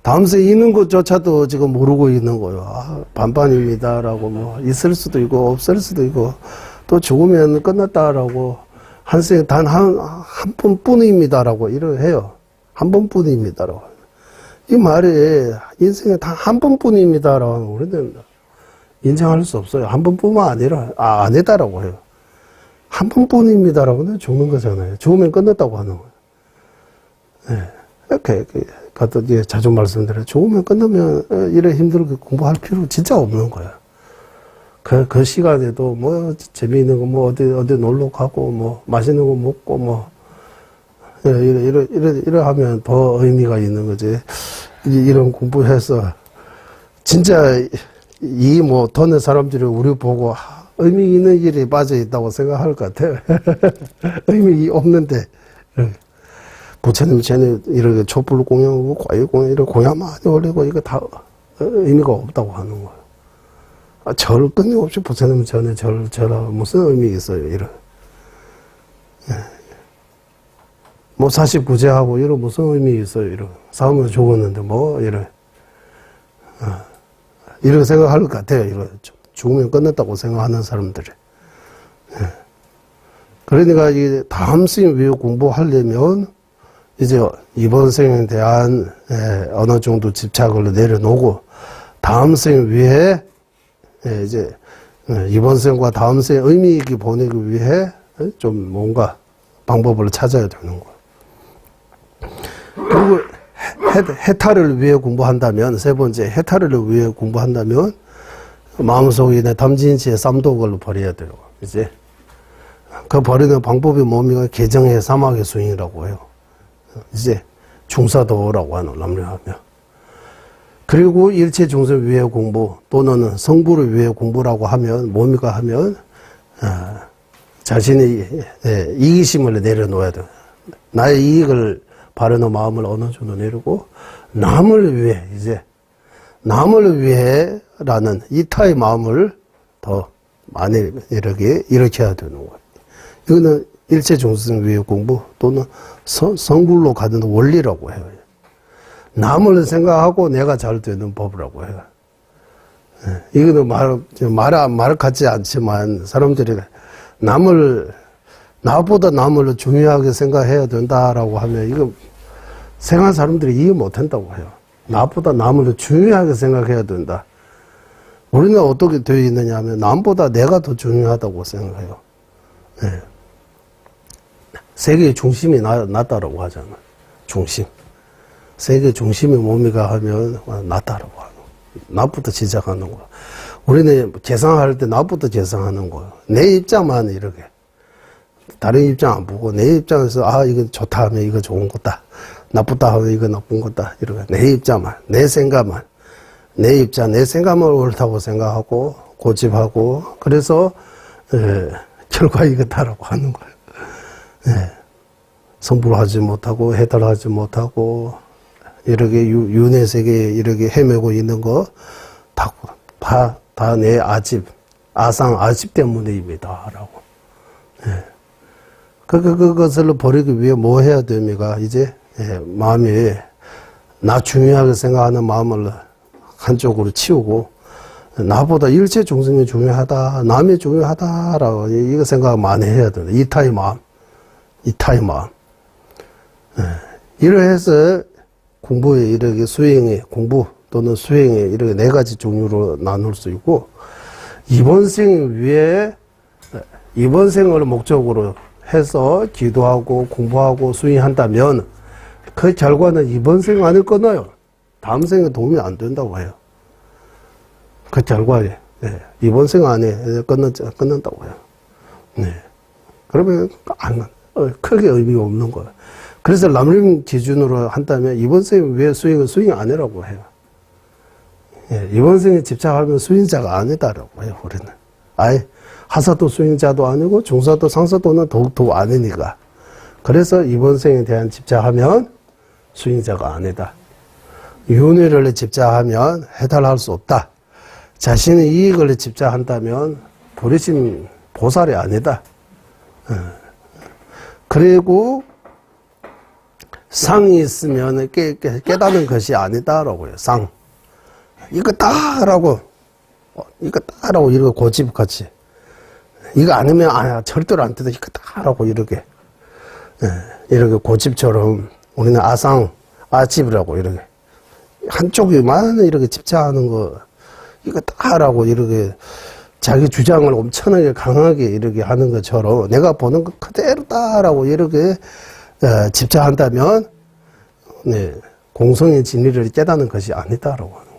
Speaker 1: 다음 생 있는 것조차도 지금 모르고 있는 거예요. 아, 반반입니다라고 뭐 있을 수도 있고 없을 수도 있고 또 죽으면 끝났다라고 한 생 단 한 번뿐입니다라고 이렇게 해요. 한 번뿐입니다라고. 이 말이 인생에 단 한 번뿐입니다라고 우리는 인정할 수 없어요. 한 번뿐만 아니라 아니다라고 해요. 한 번뿐입니다라고는 죽는 거잖아요. 죽으면 끝났다고 하는 거예요. 네. 이렇게 자주 말씀드려요. 죽으면 끝나면 이래 힘들게 공부할 필요 진짜 없는 거예요. 그 시간에도 뭐 재미있는 거 뭐 어디 놀러 가고 뭐 맛있는 거 먹고 뭐 이래 하면 더 의미가 있는 거지. 이런 공부해서 진짜 이 뭐 도는 사람들이 우리 보고 의미 있는 일이 빠져 있다고 생각할 것 같아요. 의미 없는데 부처님 전에 이렇게 촛불 공양하고 과일 공양 이런 공양 많이 올리고 이거 다 의미가 없다고 하는 거예요. 절 끊임없이 부처님 전에 절하고 무슨 의미 있어요, 이런. 뭐 사십구제하고 이런 무슨 의미 있어요, 이런. 싸우면 죽었는데 뭐 이런. 이렇게 생각할 것 같아요, 이런. 죽으면 끝났다고 생각하는 사람들이. 그러니까 이 다음 생 위에 공부하려면 이제 이번 생에 대한 어느 정도 집착을 내려놓고 다음 생 위에 이제 이번 생과 다음 생 의미 있게 보내기 위해 좀 뭔가 방법을 찾아야 되는 거예요. 그리고 해탈을 위해 공부한다면, 세 번째 해탈을 위해 공부한다면 마음속에 있는 담진치의 쌈독을 버려야 돼요. 이제 그 버리는 방법이 뭡니까? 개정의 사막의 수행이라고 해요. 이제 중사도라고 하는 남녀하며. 그리고 일체 중생 위해 공부 또는 성부를 위해 공부라고 하면 뭡니까 하면 자신의 이기심을 내려놓아야 돼요. 나의 이익을 바라는 마음을 어느 정도 내리고 남을 위해 이제 남을 위해라는 이타의 마음을 더 많이 일으켜야 되는 거예요. 이거는 일체 중생 위해 공부 또는 성불로 가는 원리라고 해요. 남을 생각하고 내가 잘 되는 법이라고 해요. 이거는 말 같지 않지만 사람들이 나보다 남을 중요하게 생각해야 된다라고 하면 이거 생각한 사람들이 이해 못 한다고 해요. 나보다 남을 중요하게 생각해야 된다. 우리는 어떻게 되어 있느냐 하면 남보다 내가 더 중요하다고 생각해요. 네. 세계의 중심이 낫다라고 하잖아. 중심. 세계 중심이 뭡니까 하면 낫다라고 하는 거야. 나부터 시작하는 거야. 우리는 계산할 때 나부터 계산하는 거야. 내 입장만 이렇게. 다른 입장 안 보고 내 입장에서 아 이거 좋다 하면 이거 좋은 거다. 나쁘다 하면 이거 나쁜 거다. 이렇게 내 입장만, 내 생각만, 내 입장, 내 생각만 옳다고 생각하고 고집하고 그래서 결과 이거다라고 하는 거예요. 성불하지 못하고 해탈하지 못하고 이렇게 윤회 세계에 이렇게 헤매고 있는 거 다 내 아집, 아상 아집 때문입니다. 라고. 그것을 버리기 위해 뭐 해야 됩니까? 이제 마음이 나 중요하게 생각하는 마음을 한쪽으로 치우고 나보다 일체 중심이 중요하다, 남이 중요하다라고 이거 생각 많이 해야 된다. 이타의 마음. 이러해서 공부에 이렇게 수행에 공부 또는 수행에 이렇게 네 가지 종류로 나눌 수 있고 이번 생 위에 이번 생을 목적으로 해서 기도하고 공부하고 수행한다면 그 결과는 이번 생 안에 끊어요. 다음 생에 도움이 안 된다고 해요. 그 결과에 이번 생 안에 끊는다고 해요. 그러면 크게 의미가 없는 거예요. 그래서 남림 기준으로 한다면 이번 생 위에 수행은 수행 아니라고 해요. 이번 생에 집착하면 수행자가 아니다라고 해요. 우리는 아예 하사도 수행자도 아니고 중사도 상사도는 더욱더 아니니까. 그래서 이번 생에 대한 집착하면 수행자가 아니다. 윤회를 집착하면 해탈할 수 없다. 자신의 이익을 집착한다면 부르심 보살이 아니다. 그리고 상이 있으면 깨닫는 것이 아니다라고 해요. 상. 이거 따라고 이거 고집같이. 이거 아니면 절대로 안 된다. 이거 따라고 이렇게 고집처럼 우리는 아집이라고 이렇게 한쪽에만 이렇게 집착하는 거 이거 따라고 이렇게 자기 주장을 엄청나게 강하게 이렇게 하는 것처럼 내가 보는 것 그대로 따라고 이렇게 집착한다면 공성의 진리를 깨닫는 것이 아니다라고 하는 거예요.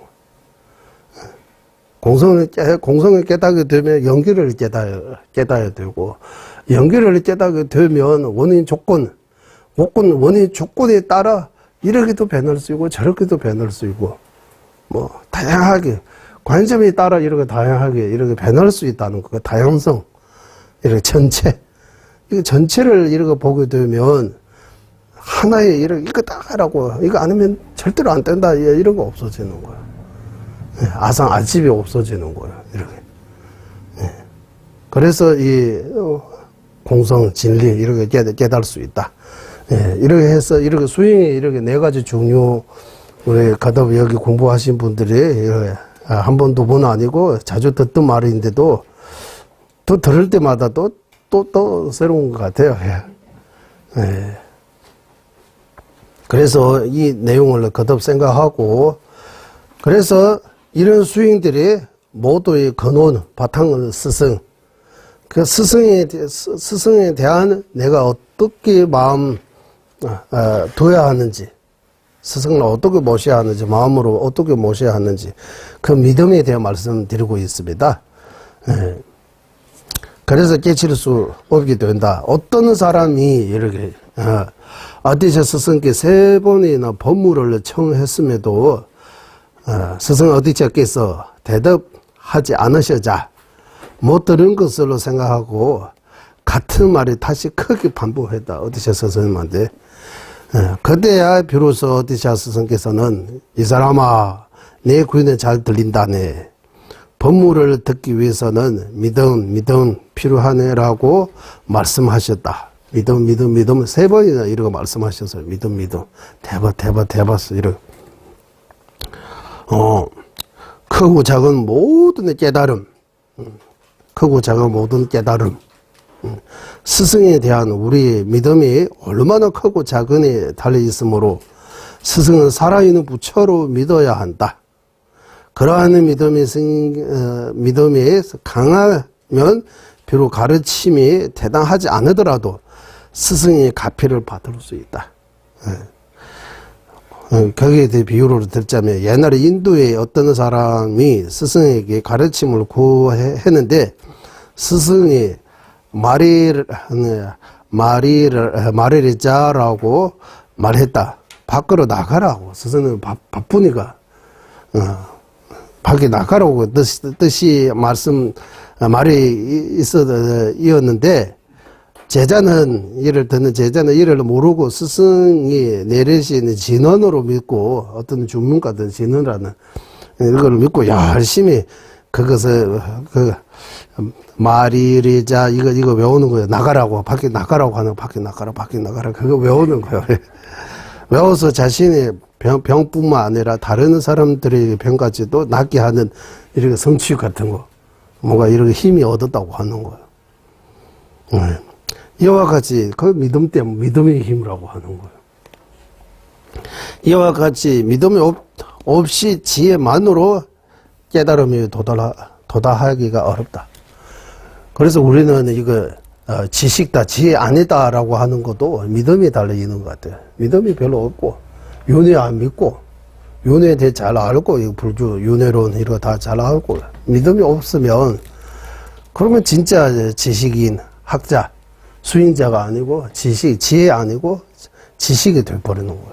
Speaker 1: 공성을 깨닫게 되면 연기를 깨닫어야 되고 연기를 깨닫게 되면 원인 조건에 따라 이렇게도 변할 수 있고 저렇게도 변할 수 있고 뭐 다양하게 관점에 따라 이렇게 다양하게 이렇게 변할 수 있다는 거, 다양성, 이렇게 이거 전체를 이렇게 보게 되면 하나의 이거 따라고 이거 아니면 절대로 안 된다 이런 거 없어지는 거야. 아집이 없어지는 거야. 이렇게. 그래서 이 공성 진리 이렇게 깨달을 수 있다. 이렇게 해서 이렇게 수행에 이렇게 네 가지 종류 우리 가다 여기 공부하신 분들이 이렇게 한 번, 두 번 아니고 자주 듣던 말인데도 또 들을 때마다 또 새로운 것 같아요. 그래서 이 내용을 거듭 생각하고 그래서 이런 수행들이 모두의 근원, 바탕은 스승. 그 스승에 대한 내가 어떻게 마음 둬야 하는지 스승을 어떻게 모셔야 하는지 마음으로 어떻게 모셔야 하는지 그 믿음에 대해 말씀드리고 있습니다. 그래서 깨칠 수 없게 된다. 어떤 사람이 이렇게 아디셔 스승께 3번이나 법문을 청했음에도 스승 어디저께서 대답하지 않으셔자 못 들은 것으로 생각하고 같은 말이 다시 크게 반복했다. 어디셔 스승님한테. 그때야 비로소 어디셔 스승께서는 이 사람아 내 구인에 잘 들린다네. 법문을 듣기 위해서는 믿음 필요하네라고 말씀하셨다. 믿음 3번이나 이러고 말씀하셨어요. 믿음 대박 이러고. 크고 작은 모든 깨달음, 스승에 대한 우리 믿음이 얼마나 크고 작은에 달려 있으므로
Speaker 2: 스승은 살아있는 부처로 믿어야 한다. 그러한 믿음이 강하면 비록 가르침이 대단하지 않으더라도 스승의 가피를 받을 수 있다. 거기에 대해 비유로 들자면 옛날에 인도에 어떤 사람이 스승에게 가르침을 구했는데 스승이 마리리자라고 말했다. 밖으로 나가라고. 스승은 바쁘니까 밖에 나가라고 뜻이 말이 이었는데 제자는 이를 듣는 제자는 이를 모르고 스승이 내리시는 진언으로 믿고 어떤 주문가든 진언이라는 이걸 믿고 열심히 그것을 마리리자 이거 외우는 거예요. 나가라고 밖에 나가라고 하는 밖에 나가라 그거 외우는 거예요. 외워서 자신의 병뿐만 아니라 다른 사람들의 병까지도 낫게 하는 이렇게 성취 같은 거 뭔가 이렇게 힘이 얻었다고 하는 거예요. 이와 같이 그 믿음 때문에 믿음의 힘이라고 하는 거예요. 이와 같이 믿음이 없이 지혜만으로 깨달음에 도달하기가 어렵다. 그래서 우리는 이거 지식다, 지혜 아니다라고 하는 것도 믿음이 달려 있는 것 같아요. 믿음이 별로 없고 윤회 안 믿고 윤회에 대해 잘 알고 불교 윤회론 이런 거 다 잘 알고 믿음이 없으면 그러면 진짜 지식인 학자 수인자가 아니고 지혜 아니고 지식이 돼버리는 거예요.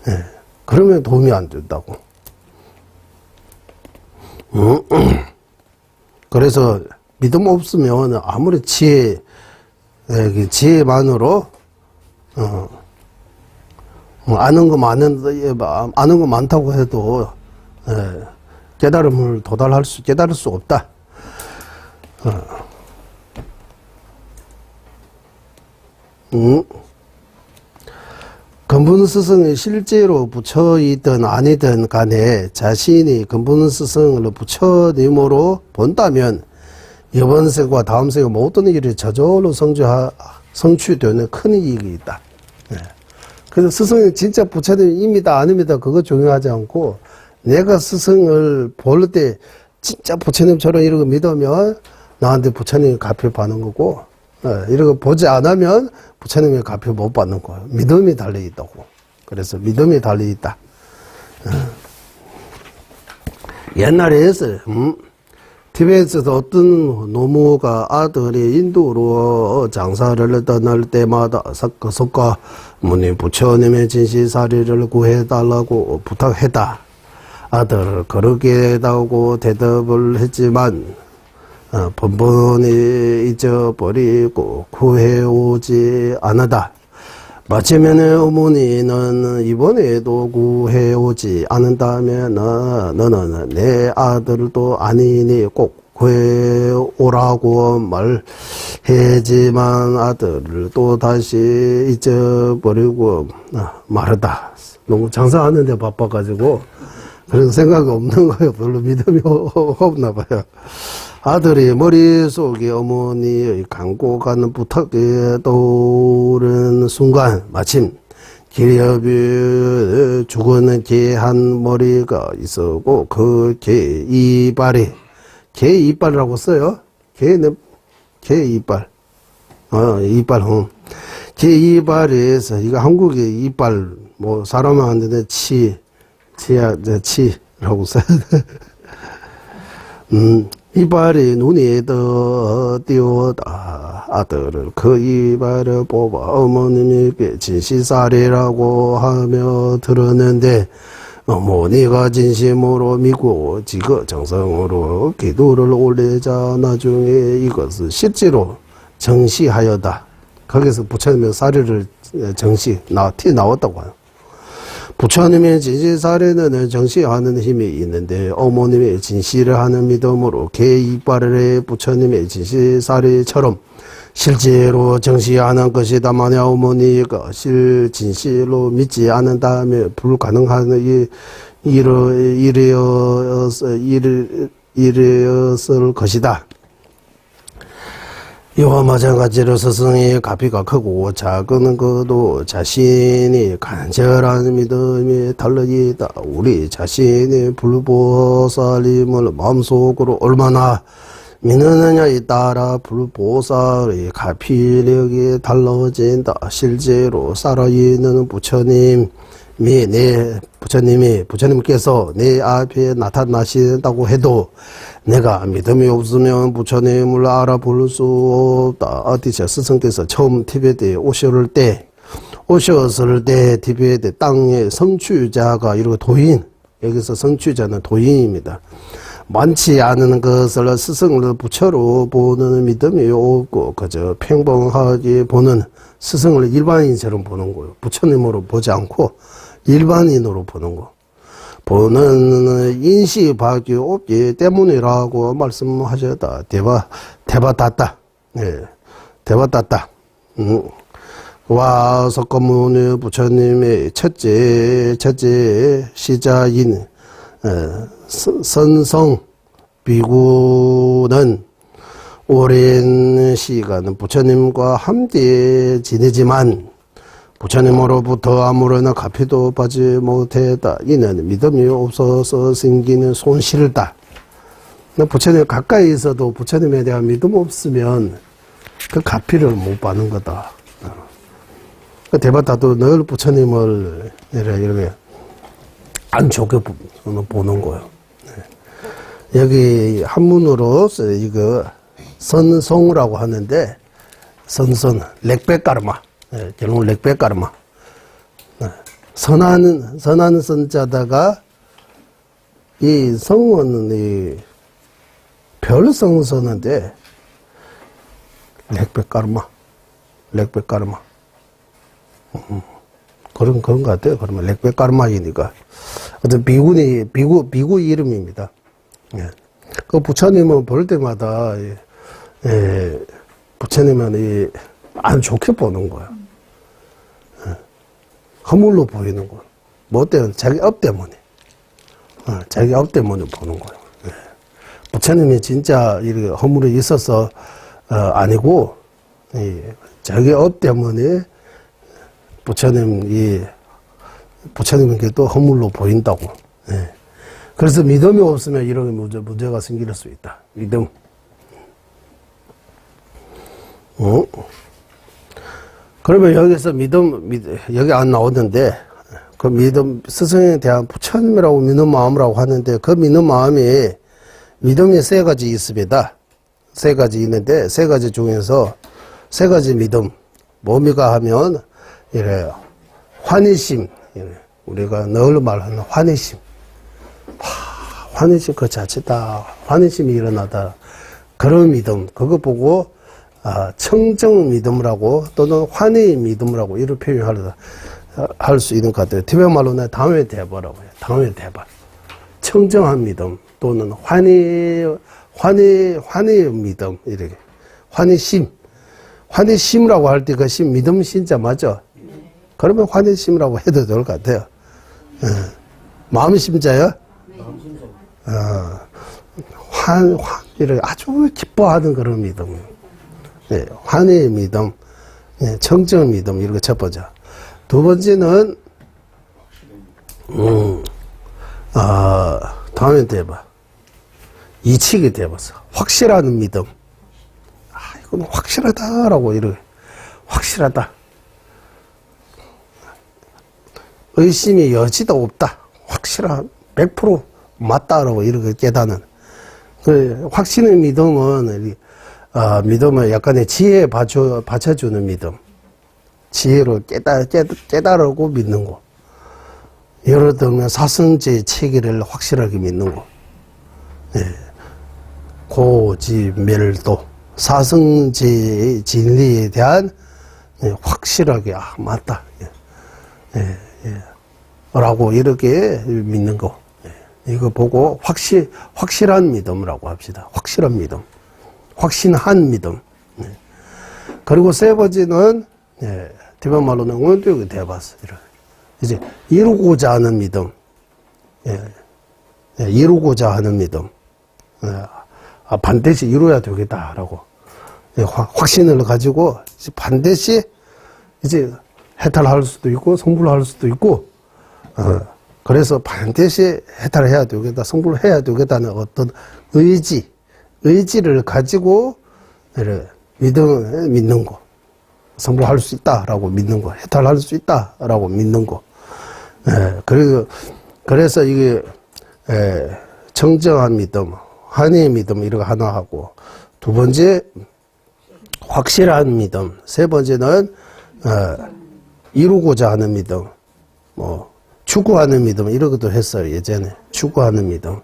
Speaker 2: 예. 그러면 도움이 안 된다고. 그래서 믿음 없으면 아무리 지혜만으로 아는 거 많다고 해도 깨달음을 깨달을 수 없다. 근본 스승이 실제로 부처이든 아니든 간에 자신이 근본 스승을 부처님으로 본다면 이번 세과 다음 세가 모든 일이 저절로 성취되는 큰 이익이 있다. 그래서 스승이 진짜 부처님입니다 아닙니다 그거 중요하지 않고 내가 스승을 볼 때 진짜 부처님처럼 이런 거 믿으면 나한테 부처님이 갚여 받는 거고 이런 거 보지 않으면 부처님의 갚여 못 받는 거예요. 믿음이 달려있다고. 그래서 믿음이 달려있다. 옛날에 했어요. 티베트에서 어떤 노무가 아들이 인도로 장사를 떠날 때마다 석가 무니 부처님의 진시사리를 구해달라고 부탁했다. 아들을 그렇게 해다고 대답을 했지만 번번이 잊어버리고 구해오지 않았다. 마침내 어머니는 이번에도 구해오지 않는다면 너는 내 아들도 아니니 꼭 구해오라고 말했지만 아들을 또 다시 잊어버리고 말았다. 너무 장사하는데 바빠가지고 그런 생각이 없는 거예요. 별로 믿음이 없나 봐요. 아들이 머릿속에 어머니의 간곡한 부탁에 떠오르는 순간 마침 기렵이 죽은 개 한 머리가 있었고 그 개 이빨이 개 이빨이라고 써요. 개 이빨 개 이빨에서 이거 한국의 이빨 뭐 사람은 안 되는데 치라고 써야 돼. 이빨이 눈에 띄어다. 아들을 그 이빨을 뽑아 어머님에게 진시사리라고 하며 들었는데 어머니가 진심으로 믿고 지거정성으로 기도를 올리자 나중에 이것을 실제로 정시하였다. 거기서 부처님의 사리를 티 나왔다고 해요. 부처님의 진시사리는 정시하는 힘이 있는데 어머님의 진시를 하는 믿음으로 개 이빨의 부처님의 진시사리처럼 실제로 정시하는 것이다. 만약 어머니가 진실로 믿지 않는다면 불가능한 일이었을 것이다. 이와 마찬가지로 스승의 가피가 크고 작은 것도 자신이 간절한 믿음이 달라있다. 우리 자신이 불보살님을 마음속으로 얼마나 믿느냐에 따라 불보살의 가피력이 달라진다. 실제로 살아있는 부처님께서 내 앞에 나타나신다고 해도 내가 믿음이 없으면 부처님을 알아볼 수 없다. 어디서 스승께서 처음 티베트에 오셨을 때 티베트 땅에 성취자가 이렇게 도인, 여기서 성취자는 도인입니다. 많지 않은 것을 스승을 부처로 보는 믿음이 없고 그저 평범하게 보는 스승을 일반인처럼 보는 거예요. 부처님으로 보지 않고 일반인으로 보는 거. 보는 인식밖에 없기 때문이라고 말씀하셨다. 대바탔다. 예, 대바탔다. 와 석가모니 부처님의 첫째 시자인 선성 비구는 오랜 시간 부처님과 함께 지내지만 부처님으로부터 아무런 가피도 받지 못했다. 이는 믿음이 없어서 생기는 손실이다. 부처님 가까이 있어도 부처님에 대한 믿음 없으면 그 가피를 못 받는 거다. 대바타도 늘 부처님을 이렇게 안 좋게 보는 거예요. 여기 한문으로 이거 선송이라고 하는데 선선 렉백가르마, 결국 렉백가르마. 선한 선자다가 이 성은 이 별성선인데 렉백가르마. 그런 것 같아요. 그러면 렉백가르마이니까 어떤 비구 이름입니다. 예. 그 부처님은 볼 때마다 부처님은 안 좋게 보는 거야. 예. 허물로 보이는 거야. 뭐 때문에? 자기 업 때문에. 자기 업 때문에 보는 거야. 예. 부처님이 진짜 이렇게 허물이 있어서 아니고 자기 업 때문에 부처님에게 또 허물로 보인다고. 예. 그래서 믿음이 없으면 이런 문제가 생길 수 있다. 믿음. 그러면 여기서 여기 안 나오는데, 그 믿음, 스승에 대한 부처님이라고 믿는 마음이라고 하는데, 그 믿는 마음이, 믿음이 세 가지 있습니다. 세 가지 있는데, 세 가지 중에서, 세 가지 믿음. 뭡니까 하면, 이래요. 환희심. 우리가 늘 말하는 환희심. 환희심 그 자체다. 환희심이 일어나다. 그런 믿음. 그거 보고, 청정 믿음이라고 또는 환희 믿음이라고 이렇게 표현할 수 있는 것 같아요. 티베트 말로는 당회 대바라고 해요. 당회 대바. 청정한 믿음 또는 환희 믿음. 이렇게. 환희심. 환희심이라고 할 때 그 심, 믿음 신자 맞죠? 그러면 환희심이라고 해도 될 것 같아요. 마음 심자요? 이렇게 아주 기뻐하는 그런 믿음. 예, 환희의 믿음, 예, 청정 믿음, 이렇게 첫 번째. 두 번째는, 다음에 대봐. 이치기 대봐서. 확실한 믿음. 이건 확실하다라고 이렇게. 확실하다. 의심이 여지도 없다. 확실한 100% 맞다라고 이렇게 깨닫는. 그 확신의 믿음은 믿음은 약간의 지혜에 받쳐주는 믿음. 지혜로 깨달고 믿는 거. 예를 들면 사성제 체계를 확실하게 믿는 거. 예. 고지멸도. 사성제의 진리에 대한 확실하게 맞다. 라고 이렇게 믿는 거. 이거 보고 확실한 믿음이라고 합시다. 확실한 믿음. 확신한 믿음. 그리고 세 번째는, 티베트 말로는 원격이 돼봤어. 이제 이루고자 하는 믿음. 이루고자 하는 믿음. 반드시 이루어야 되겠다라고. 확신을 가지고 반드시 이제 해탈할 수도 있고 성불할 수도 있고, 그래서 반드시 해탈해야 되겠다, 성불을 해야 되겠다는 어떤 의지를 가지고 믿는 거, 성불할 수 있다라고 믿는 거, 해탈할 수 있다라고 믿는 거. 그래서 이게 청정한 믿음, 한의 믿음 이런 거 하나 하고, 두 번째 확실한 믿음, 세 번째는 이루고자 하는 믿음, 뭐 추구하는 믿음 이런 것도 했어요. 예전에 추구하는 믿음.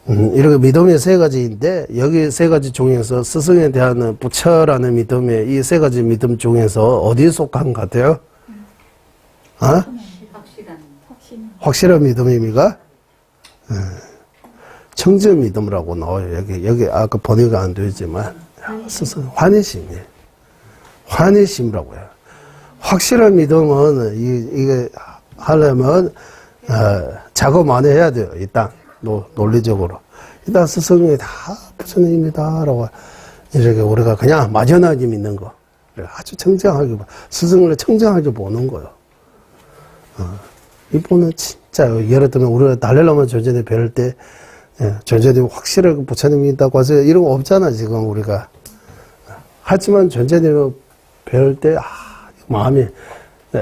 Speaker 2: 이렇게 믿음이 세 가지인데, 여기 세 가지 중에서 스승에 대한 부처라는 믿음에 이 세 가지 믿음 중에서 어디에 속한 것 같아요? 확실한 믿음입니까? 청정 믿음이라고 나와요. 여기 아까 번역이 안 되지만 스승 환희심이에요. 환희심이라고요. 확실한 믿음은 이게 하려면 작업 많이 해야 돼요. 일단 논리적으로 일단 스승이 다 부처님입니다라고 이렇게 우리가 그냥 막연하게 믿는 거, 아주 청정하게 스승을 청정하게 보는 거요. 이분은 진짜 예를 들면 우리가 달래라마 존재님 배울 때 존재님 확실하게 부처님이다고 하세요 이런 거 없잖아 지금 우리가. 하지만 존재님을 배울 때 마음이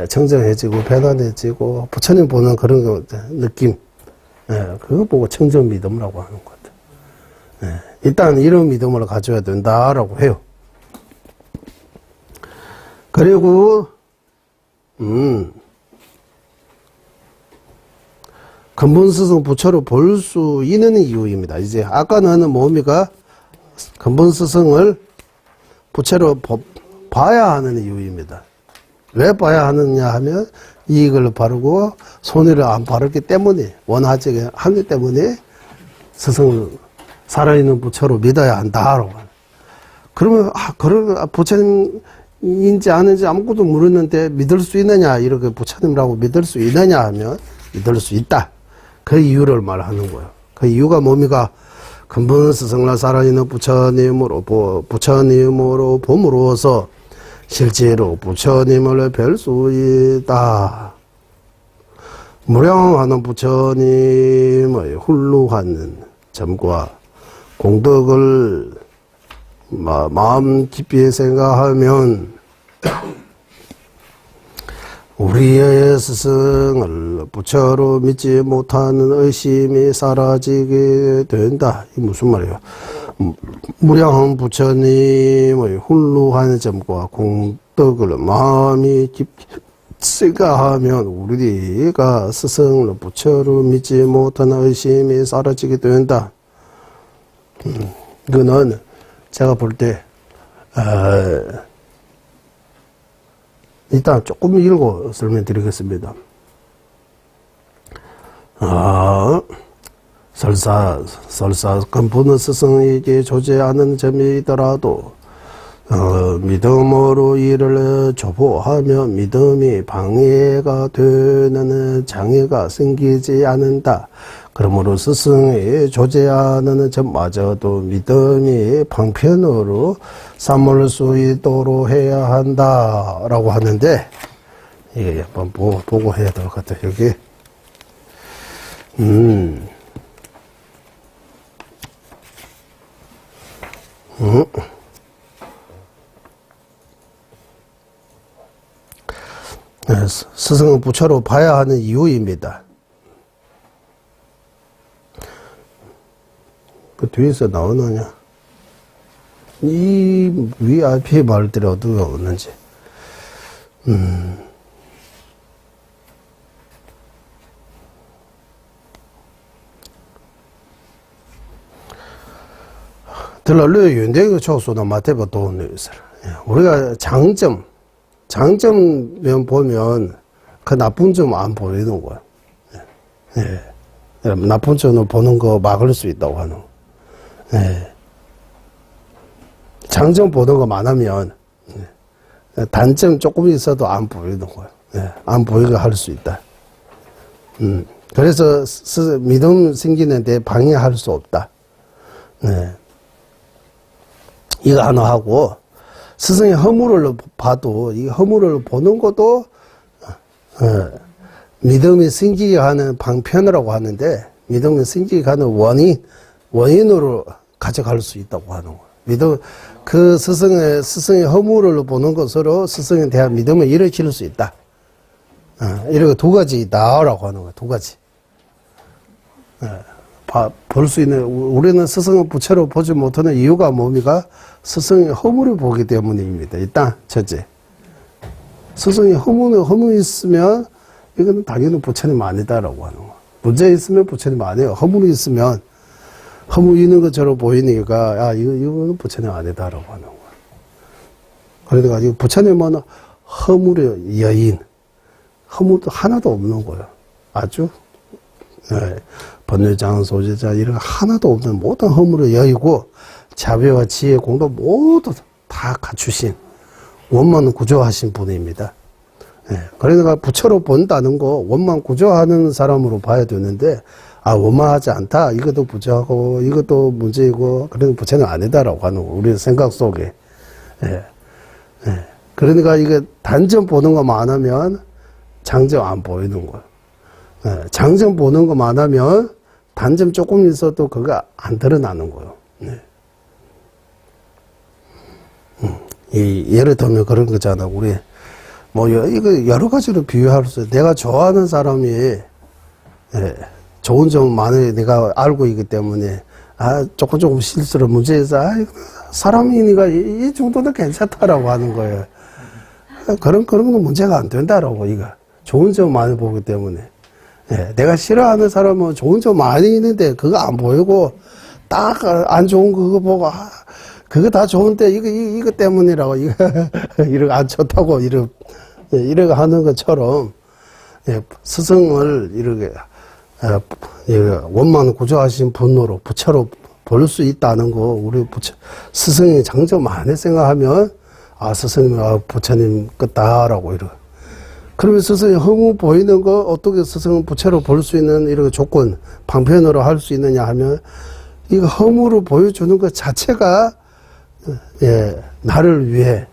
Speaker 2: 청정해지고 편안해지고 부처님 보는 그런 느낌, 그거 보고 청정 믿음이라고 하는 것 같아요. 일단 이런 믿음을 가져야 된다라고 해요. 그리고 근본스승 부처로 볼 수 있는 이유입니다. 이제 아까는 뭡니까? 근본스승을 부처로 봐야 하는 이유입니다. 왜 봐야 하느냐 하면 이익을 바르고 손해를 안 바르기 때문에, 원하지 하기 때문에 스승을 살아있는 부처로 믿어야 한다라고. 그러면 그런 부처님인지 아닌지 아무것도 모르는데 믿을 수 있느냐, 이렇게 부처님이라고 믿을 수 있느냐 하면 믿을 수 있다. 그 이유를 말하는 거예요. 그 이유가 뭡니까? 근본 스승을 살아있는 부처님으로 봄으로써 실제로 부처님을 뵐 수 있다. 무량하는 부처님의 훌륭한 점과 공덕을 마음 깊이 생각하면 우리의 스승을 부처로 믿지 못하는 의심이 사라지게 된다. 이 무슨 말이에요? 무량한 부처님의 훌륭한 점과 공덕을 마음이 깊이 생각하면 우리가 스승을 부처로 믿지 못하는 의심이 사라지게 된다. 이거는 제가 볼 때 일단 조금 읽고 설명드리겠습니다. 설사 근본 스승에게 조제하는 점이더라도 믿음으로 이를 조보하면 믿음이 방해가 되는 장애가 생기지 않는다. 그러므로 스승이 조제하는 점마저도 믿음이 방편으로 삼을 수 있도록 해야 한다라고 하는데, 예, 한번 보고 해야 될 것 같아요. 여기 스승은 부처로 봐야 하는 이유입니다. 그 뒤에서 나오느냐? 이 VIP 말들이 어디가 없는지. 들러르 윤대의 초소는 마태바 도우느이슬. 우리가 장점면 보면 그 나쁜 점 안 보이는 거야. 나쁜 점을 보는 거 막을 수 있다고 하는 거. 장점 보는 거 많으면 단점 조금 있어도 안 보이는 거야. 안 보이게 할 수 있다. 그래서 믿음 생기는데 방해할 수 없다. 이거 하나 하고, 스승의 허물을 봐도, 이 허물을 보는 것도, 믿음이 생기게 하는 방편이라고 하는데, 믿음이 생기게 하는 원인으로 가져갈 수 있다고 하는 거예요. 그 스승의 허물을 보는 것으로 스승에 대한 믿음을 일으킬 수 있다. 이렇게 두 가지다라고 하는 거예요. 두 가지. 볼 수 있는, 우리는 스승을 부채로 보지 못하는 이유가 뭡니까? 스승의 허물을 보기 때문입니다. 일단, 첫째. 스승의 허물이 있으면, 이거는 당연히 부처님 아니다라고 하는 거. 문제 있으면 부처님 아니에요. 허물이 있으면, 허물 있는 것처럼 보이니까, 이거는 부처님 아니다라고 하는 거. 그러니까, 이 부처님은 허물의 여인, 허물도 하나도 없는 거예요. 아주, 번뇌장, 소재자, 이런 거 하나도 없는 모든 허물을 여의고, 자비와 지혜, 공도 모두 다 갖추신, 원만 구조하신 분입니다. 그러니까 부처로 본다는 거, 원만 구조하는 사람으로 봐야 되는데, 원만하지 않다. 이것도 부처하고, 이것도 문제이고, 그래도 부처는 아니다라고 하는 거, 우리 생각 속에. 그러니까 이게 단점 보는 것만 하면, 장점 안 보이는 거예요. 장점 보는 것만 하면 단점 조금 있어도 그거 안 드러나는 거예요. 예를 들면 그런 거잖아. 우리 이거 여러 가지로 비유할 수 있어요. 내가 좋아하는 사람이 좋은 점 많이 내가 알고 있기 때문에 조금 실수로 문제에서 사람이니까 이 정도는 괜찮다라고 하는 거예요. 그런 건 문제가 안 된다라고 이거. 좋은 점 많이 보기 때문에. 내가 싫어하는 사람은 좋은 점 많이 있는데 그거 안 보이고 딱 안 좋은 그거 보고 그거 다 좋은데 이거 때문이라고 이거 안 좋다고 이렇게 하는 것처럼 스승을 이렇게 원만 구조하신 분으로 부처로 볼 수 있다는 거 우리 스승의 장점 많이 생각하면 스승님 부처님 끝다라고 이러. 그러면 스승이 허무 보이는 거 어떻게 스승은 부채로 볼 수 있는 이런 조건, 방편으로 할 수 있느냐 하면, 이거 허무로 보여주는 것 자체가, 나를 위해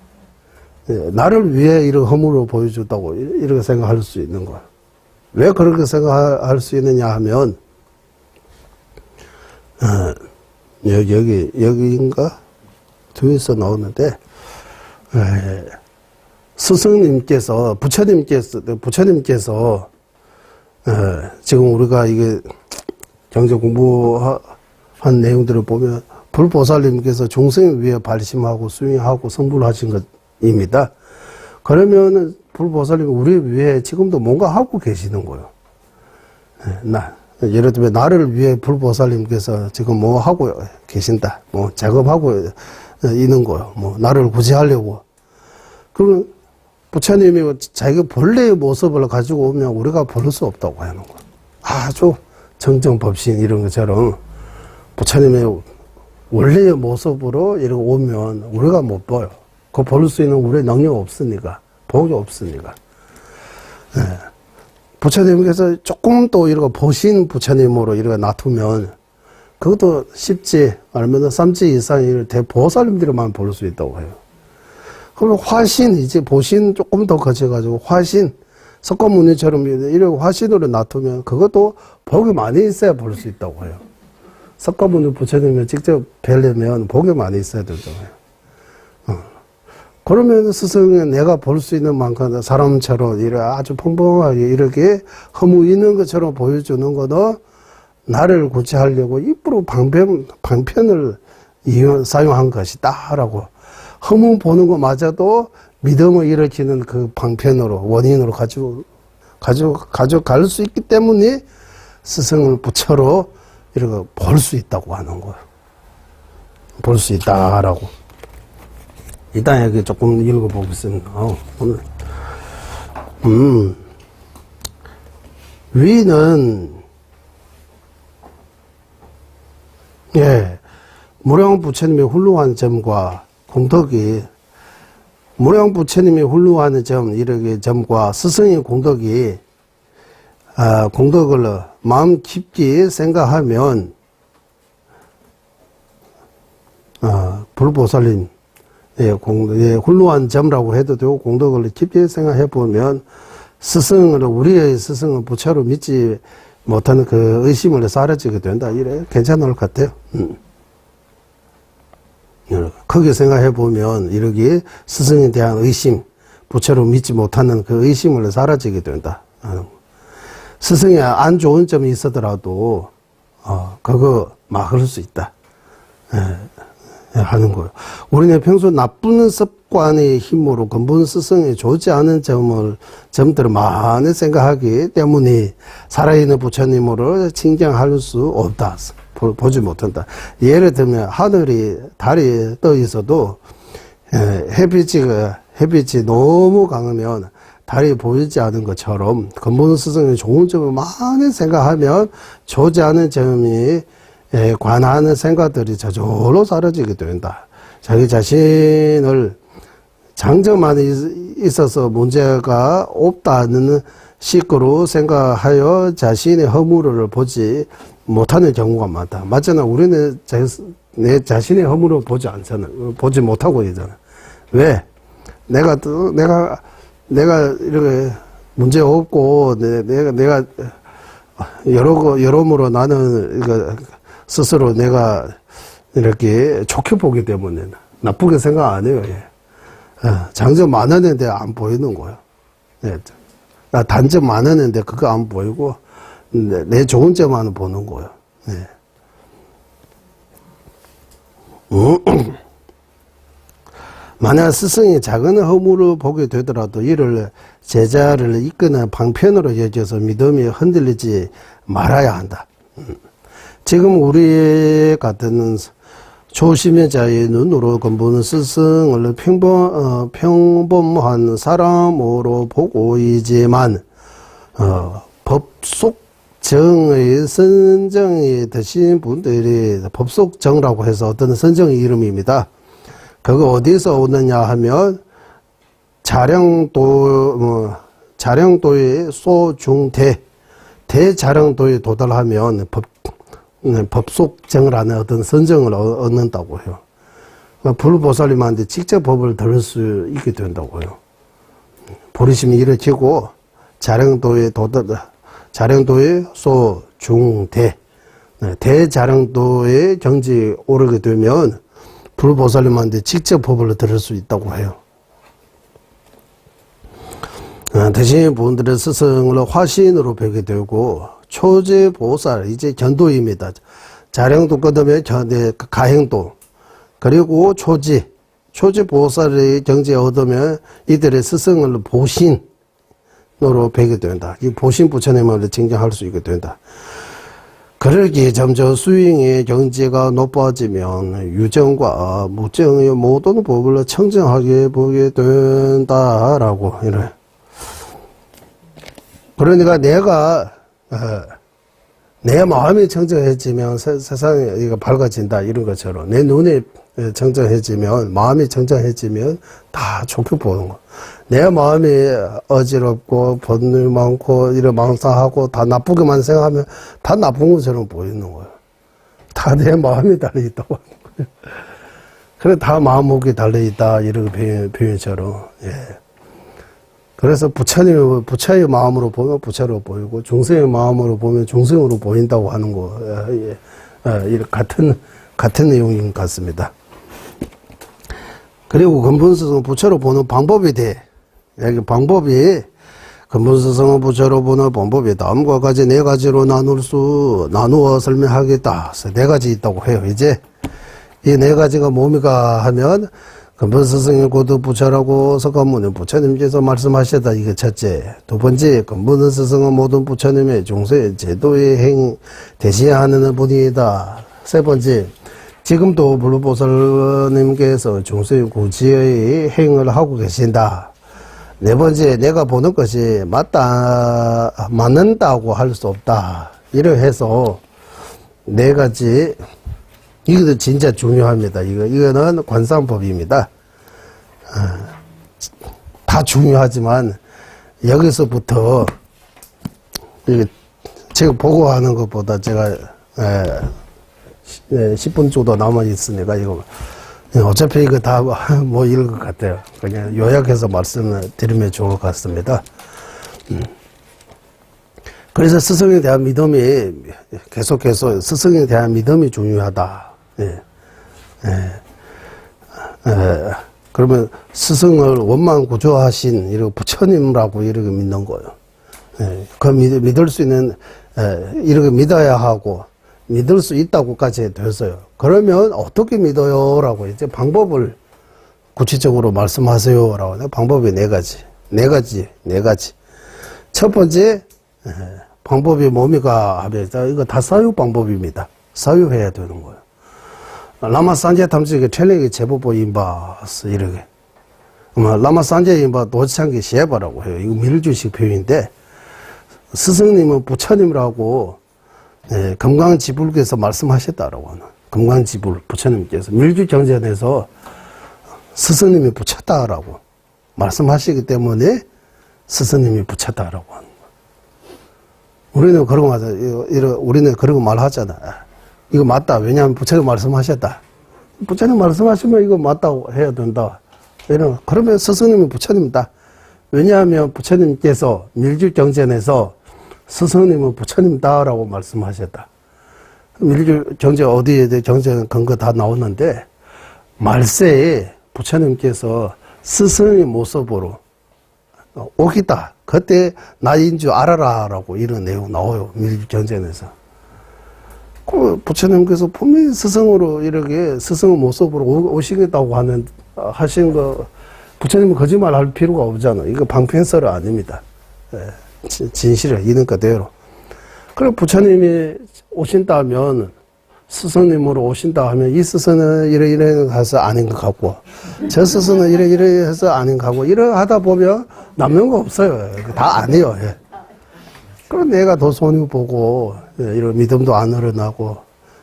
Speaker 2: 이런 허무로 보여준다고, 이렇게 생각할 수 있는 거야. 왜 그렇게 생각할 수 있느냐 하면, 여기인가? 뒤에서 나오는데, 스승님께서, 부처님께서, 지금 우리가 이게 경제 공부한 내용들을 보면, 불보살님께서 중생을 위해 발심하고 수행하고 성불하신 것입니다. 그러면은, 불보살님 우리 위해 지금도 뭔가 하고 계시는 거예요. 예를 들면, 나를 위해 불보살님께서 지금 뭐 하고 계신다. 뭐 작업하고 있는 거예요. 뭐, 나를 구제하려고. 그러면, 부처님이 자기가 본래의 모습을 가지고 오면 우리가 볼 수 없다고 하는 거야. 아주 정정법신 이런 것처럼 부처님의 원래의 모습으로 이렇게 오면 우리가 못 봐요. 그거 볼 수 있는 우리의 능력 없으니까, 복이 없으니까. 부처님께서 조금 또 이렇게 보신 부처님으로 이렇게 놔두면 그것도 10지, 아니면 3지 이상의 대보살님들만 볼 수 있다고 해요. 그럼 화신, 이제 보신 조금 더 거쳐가지고 화신, 석가모니처럼 이렇게 화신으로 놔두면 그것도 복이 많이 있어야 볼 수 있다고 해요. 석가모니 부처님을 직접 뵈려면 복이 많이 있어야 된다고 해요. 그러면 스승은 내가 볼 수 있는 만큼 사람처럼 이렇게 아주 평범하게 이렇게 허무 있는 것처럼 보여주는 거는 나를 구제하려고 일부러 방편을 사용한 것이다라고. 허무 보는 것마저도 믿음을 일으키는 그 방편으로, 원인으로 가져갈 수 있기 때문에 스승을 부처로 이렇게 볼 수 있다고 하는 거예요. 볼 수 있다라고. 일단 여기 조금 읽어보겠습니다. 오늘. 위는, 무량 부처님의 훌륭한 점과 공덕이, 무량 부처님이 훌륭한 점, 이렇게 점과 스승의 공덕이, 공덕을 마음 깊게 생각하면, 불보살님, 훌륭한 점이라고 해도 되고, 공덕을 깊이 생각해 보면, 우리의 스승을 부처로 믿지 못하는 그 의심을 사라지게 된다. 이래 괜찮을 것 같아요. 크게 생각해 보면, 이렇게 스승에 대한 의심, 부처로 믿지 못하는 그 의심을 사라지게 된다. 스승에 안 좋은 점이 있었더라도, 그거 막을 수 있다. 하는 거예요. 우리는 평소 나쁜 습관의 힘으로 근본 스승이 좋지 않은 점들을 많이 생각하기 때문에 살아있는 부처님으로 칭찬할 수 없다. 보지 못한다. 예를 들면 하늘이 달이 떠 있어도 햇빛이 너무 강하면 달이 보이지 않은 것처럼 근본 스승의 좋은 점을 많이 생각하면 좋지 않은 점이 관하는 생각들이 저절로 사라지게 된다. 자기 자신을 장점만 있어서 문제가 없다는 식으로 생각하여 자신의 허물을 보지 못하는 경우가 많다. 맞잖아. 우리는 내 자신의 허물을 보지 않잖아. 보지 못하고 있잖아. 왜? 내가 이렇게 문제 없고, 내가 여러모로 나는 스스로 내가 이렇게 좋게 보기 때문에 나쁘게 생각 안 해요. 장점 많았는데 안 보이는 거예요. 나 단점 많았는데 그거 안 보이고 내 좋은 점만 보는 거예요. 만약 스승이 작은 허물을 보게 되더라도 이를 제자를 이끄는 방편으로 여겨서 믿음이 흔들리지 말아야 한다. 지금 우리 같은 초심자의 눈으로 근본 스승을 평범한 사람으로 보고 있지만 법속정의 선정이 되신 분들이 법속정이라고 해서 어떤 선정의 이름입니다. 그거 어디서 오느냐 하면 자량도의 소중대 대자량도에 도달하면 법속정이라는 어떤 선정을 얻는다고 해요. 불보살님한테 직접 법을 들을 수 있게 된다고요. 보리심이 일으키고 자량도에 소중대 대자량도의 경지에 오르게 되면 불보살님한테 직접 법을 들을 수 있다고 해요. 대신 분들의 스승을 화신으로 뵈게 되고 초제보살 이제 견도입니다. 자량도 끊으면 가행도 그리고 초지보살의 경지에 얻으면 이들의 스승을 보신으로 뵈게 된다. 이 보신 부처님을 칭찬할 수 있게 된다. 그러기에 점점 수행의 경지가 높아지면 유정과 무정의 모든 법을 청정하게 보게 된다라고 이래. 그러니까 내 마음이 청정해지면 세상이 밝아진다 이런 것처럼 내 눈이 청정해지면 마음이 청정해지면 다 좋게 보는 거. 내 마음이 어지럽고 번뇌 많고 이런 망상하고 다 나쁘게만 생각하면 다 나쁜 것처럼 보이는 거예요. 다 내 마음이 달려있다고 하는 거예요. 그래 다 마음먹이 달려있다 이런 표현처럼. 그래서 부처의 마음으로 보면 부처로 보이고 중생의 마음으로 보면 중생으로 보인다고 하는 거. 같은 내용인 것 같습니다. 그리고 근본스승은 부처로 보는 방법이 돼. 방법이 근본스승은 부처로 보는 방법이 다음과 같이 네 가지로 나누어 설명하겠다. 네 가지 있다고 해요. 이제 이 네 가지가 뭡니까 하면 근본스승이 곧 부처라고 석가모니 부처님께서 말씀하셨다. 이게 첫째. 두 번째, 근본스승은 모든 부처님의 중세 제도의 대시하는 분이다. 세 번째, 지금도 불보살님께서 중세 구지의 행을 하고 계신다. 네 번째, 내가 보는 것이 맞는다고 할 수 없다. 이러해서 네 가지, 이것도 진짜 중요합니다. 이거는 관상법입니다. 다 중요하지만, 여기서부터, 제가 보고하는 것보다 제가, 10분 정도 남아있으니까, 이거, 어차피 이거 다 뭐 이럴 것 같아요. 그냥 요약해서 말씀을 드리면 좋을 것 같습니다. 그래서 스승에 대한 믿음이 계속해서 스승에 대한 믿음이 중요하다. 그러면 스승을 원만 구조하신 이런 부처님이라고 이렇게 믿는 거예요. 그 믿을 수 있는 이렇게 믿어야 하고 믿을 수 있다고까지 됐어요. 그러면 어떻게 믿어요라고 이제 방법을 구체적으로 말씀하세요라고. 방법이 네 가지. 첫 번째 방법이 뭡니까 하면 이거 다 사유 방법입니다. 사유해야 되는 거예요. 라마 산제 탐식의 텔레기 제보보 인바스 이렇게 라마 산제 인바 도지창기 시에바라고 해요. 이거 밀주식 표현인데 스승님은 부처님이라고 금강지불께서 말씀하셨다라고 하는 금강지불 부처님께서 밀주정전에서 스승님이 부처다라고 말씀하시기 때문에 스승님이 부처다라고 하는 거예요. 우리는 그런 거 하잖아. 우리는 그런 거 말하잖아. 이거 맞다. 왜냐하면 부처님 말씀하셨다. 부처님 말씀하시면 이거 맞다고 해야 된다. 그러면 스승님이 부처님이다. 왜냐하면 부처님께서 밀주정전에서 스승님은 부처님다라고 말씀하셨다. 밀주정전 어디에 정전 근거 다 나오는데 말세에 부처님께서 스승의 모습으로 오기다. 그때 나인 줄 알아라라고 이런 내용 나와요. 밀주정전에서. 그 부처님께서 분명히 스승으로 이렇게 스승의 모습으로 오시겠다고 하신 거 부처님은 거짓말 할 필요가 없잖아. 이거 방편설은 아닙니다. 진실을 있는 그대로. 그리고 부처님이 오신다면 스승님으로 오신다 하면 이 스승은 이래 해서 아닌 것 같고 저 스승은 이래 해서 아닌 것 같고 이래 하다 보면 남는 거 없어요. 다 아니에요. 그럼 내가 더 손이 보고 이런 믿음도 안 늘어나고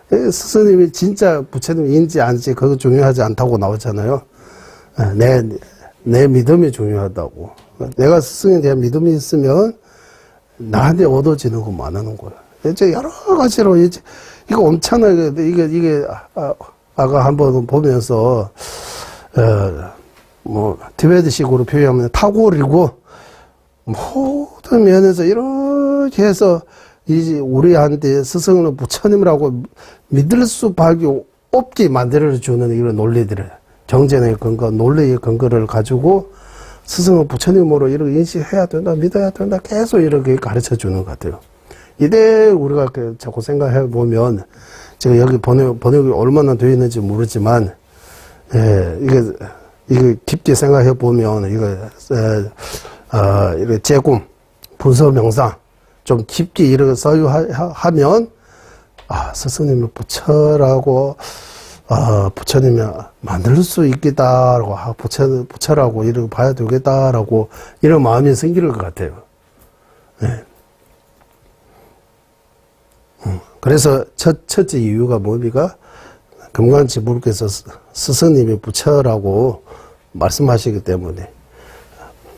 Speaker 2: 스승님이 진짜 부처님인지 아닌지 그거 중요하지 않다고 나오잖아요. 내 믿음이 중요하다고. 내가 스승에 대한 믿음이 있으면 나한테 얻어지는 거 많은 거야. 이제 여러 가지로 이제 이거 엄청나게 이게 아까 한번 보면서 뭐 티베트식으로 표현하면 탁월이고 모든 면에서 이렇게 해서 이제 우리한테 스승은 부처님이라고 믿을 수밖에 없게 만들어주는 이런 논리들을 정전의 근거, 논리의 근거를 가지고 스승은 부처님으로 이렇게 인식해야 된다, 믿어야 된다, 계속 이렇게 가르쳐 주는 것 같아요. 이때 우리가 자꾸 생각해 보면, 제가 여기 번역이 얼마나 되어 있는지 모르지만, 이게 깊게 생각해 보면, 이거 제금, 분서 명상, 좀 깊게 이렇게 사유하면, 스승님이 부처라고, 부처님이 만들 수 있겠다라고, 부처라고 이렇게 봐야 되겠다라고, 이런 마음이 생길 것 같아요. 네. 그래서 첫째 이유가 뭡니까? 금강지불께서 스승님이 부처라고 말씀하시기 때문에,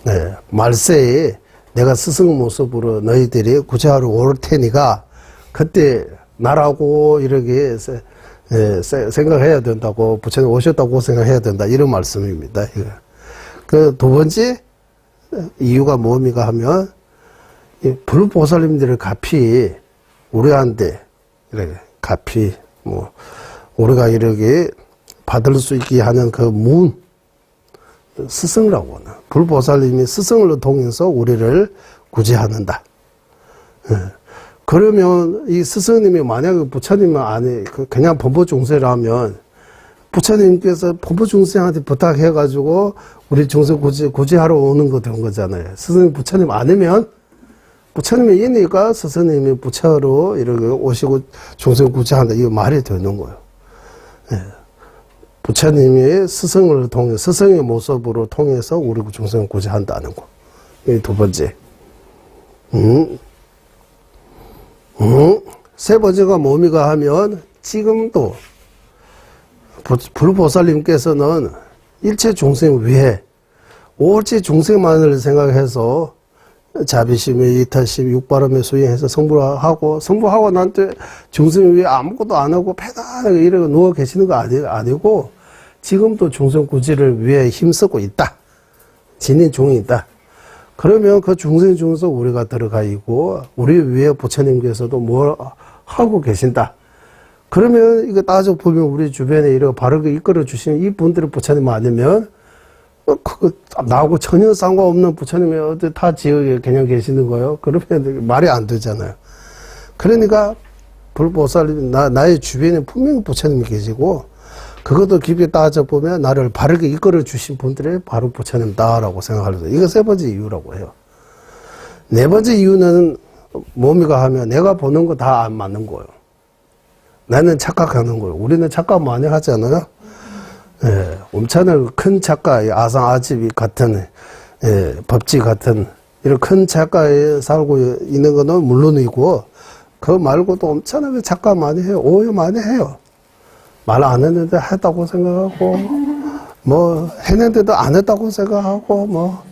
Speaker 2: 네. 말세에 내가 스승 모습으로 너희들이 구제하러 올 테니까, 그때 나라고 이렇게 생각해야 된다고, 부처님 오셨다고 생각해야 된다. 이런 말씀입니다. 그 두 번째 이유가 뭡니까 하면, 이 불보살님들의 값이 우리한테, 이렇게 값이, 우리가 이렇게 받을 수 있게 하는 그 스승이라고 하나. 불보살님이 스승을 통해서 우리를 구제하는다. 그러면 이 스승님이 만약에 부처님은 그냥 범보중생이라면 부처님께서 범보중생한테 부탁해가지고 우리 중생 구제하러 오는 거 된 거잖아요. 스승님 부처님 아니면 부처님이 있으니까 스승님이 부처로 이렇게 오시고 중생 구제한다. 이거 말이 되는 거예요. 부처님이 스승을 통해, 스승의 모습으로 통해서 우리 중생을 구제한다는 거. 이 두 번째. 세 번째가 뭡니까 하면, 지금도 불보살님께서는 일체 중생 위에 오직 중생만을 생각해서 자비심에 이타심, 육바람에 수행해서 성불하고 나한테 중생 위에 아무것도 안 하고 편안하게 이러고 누워 계시는 거 아니고, 지금도 중생구지를 위해 힘쓰고 있다. 진행 중이다. 그러면 그 중생 중에서 우리가 들어가 있고 우리 위에 부처님께서도 뭘 하고 계신다. 그러면 이거 따져보면 우리 주변에 이렇게 바르게 이끌어 주시는 이 분들이 부처님 아니면 그거 나하고 전혀 상관없는 부처님이 어디 타 지역에 그냥 계시는 거예요. 그러면 말이 안 되잖아요. 그러니까 불보살님 나의 주변에 분명히 부처님이 계시고 그것도 깊이 따져보면 나를 바르게 이끌어 주신 분들이 바로 부처님다라고 생각할 수 있어요. 이거 세 번째 이유라고 해요. 네 번째 이유는 뭡니까 하면 내가 보는 거 다 안 맞는 거예요. 나는 착각하는 거예요. 우리는 착각 많이 하잖아요. 예, 엄청나게 큰 착각, 아상 아집이 같은, 예, 법지 같은, 이런 큰 착각에 살고 있는 거는 물론이고, 그거 말고도 엄청나게 착각 많이 해요. 오해 많이 해요. 말 안 했는데 했다고 생각하고, 뭐, 했는데도 안 했다고 생각하고, 뭐,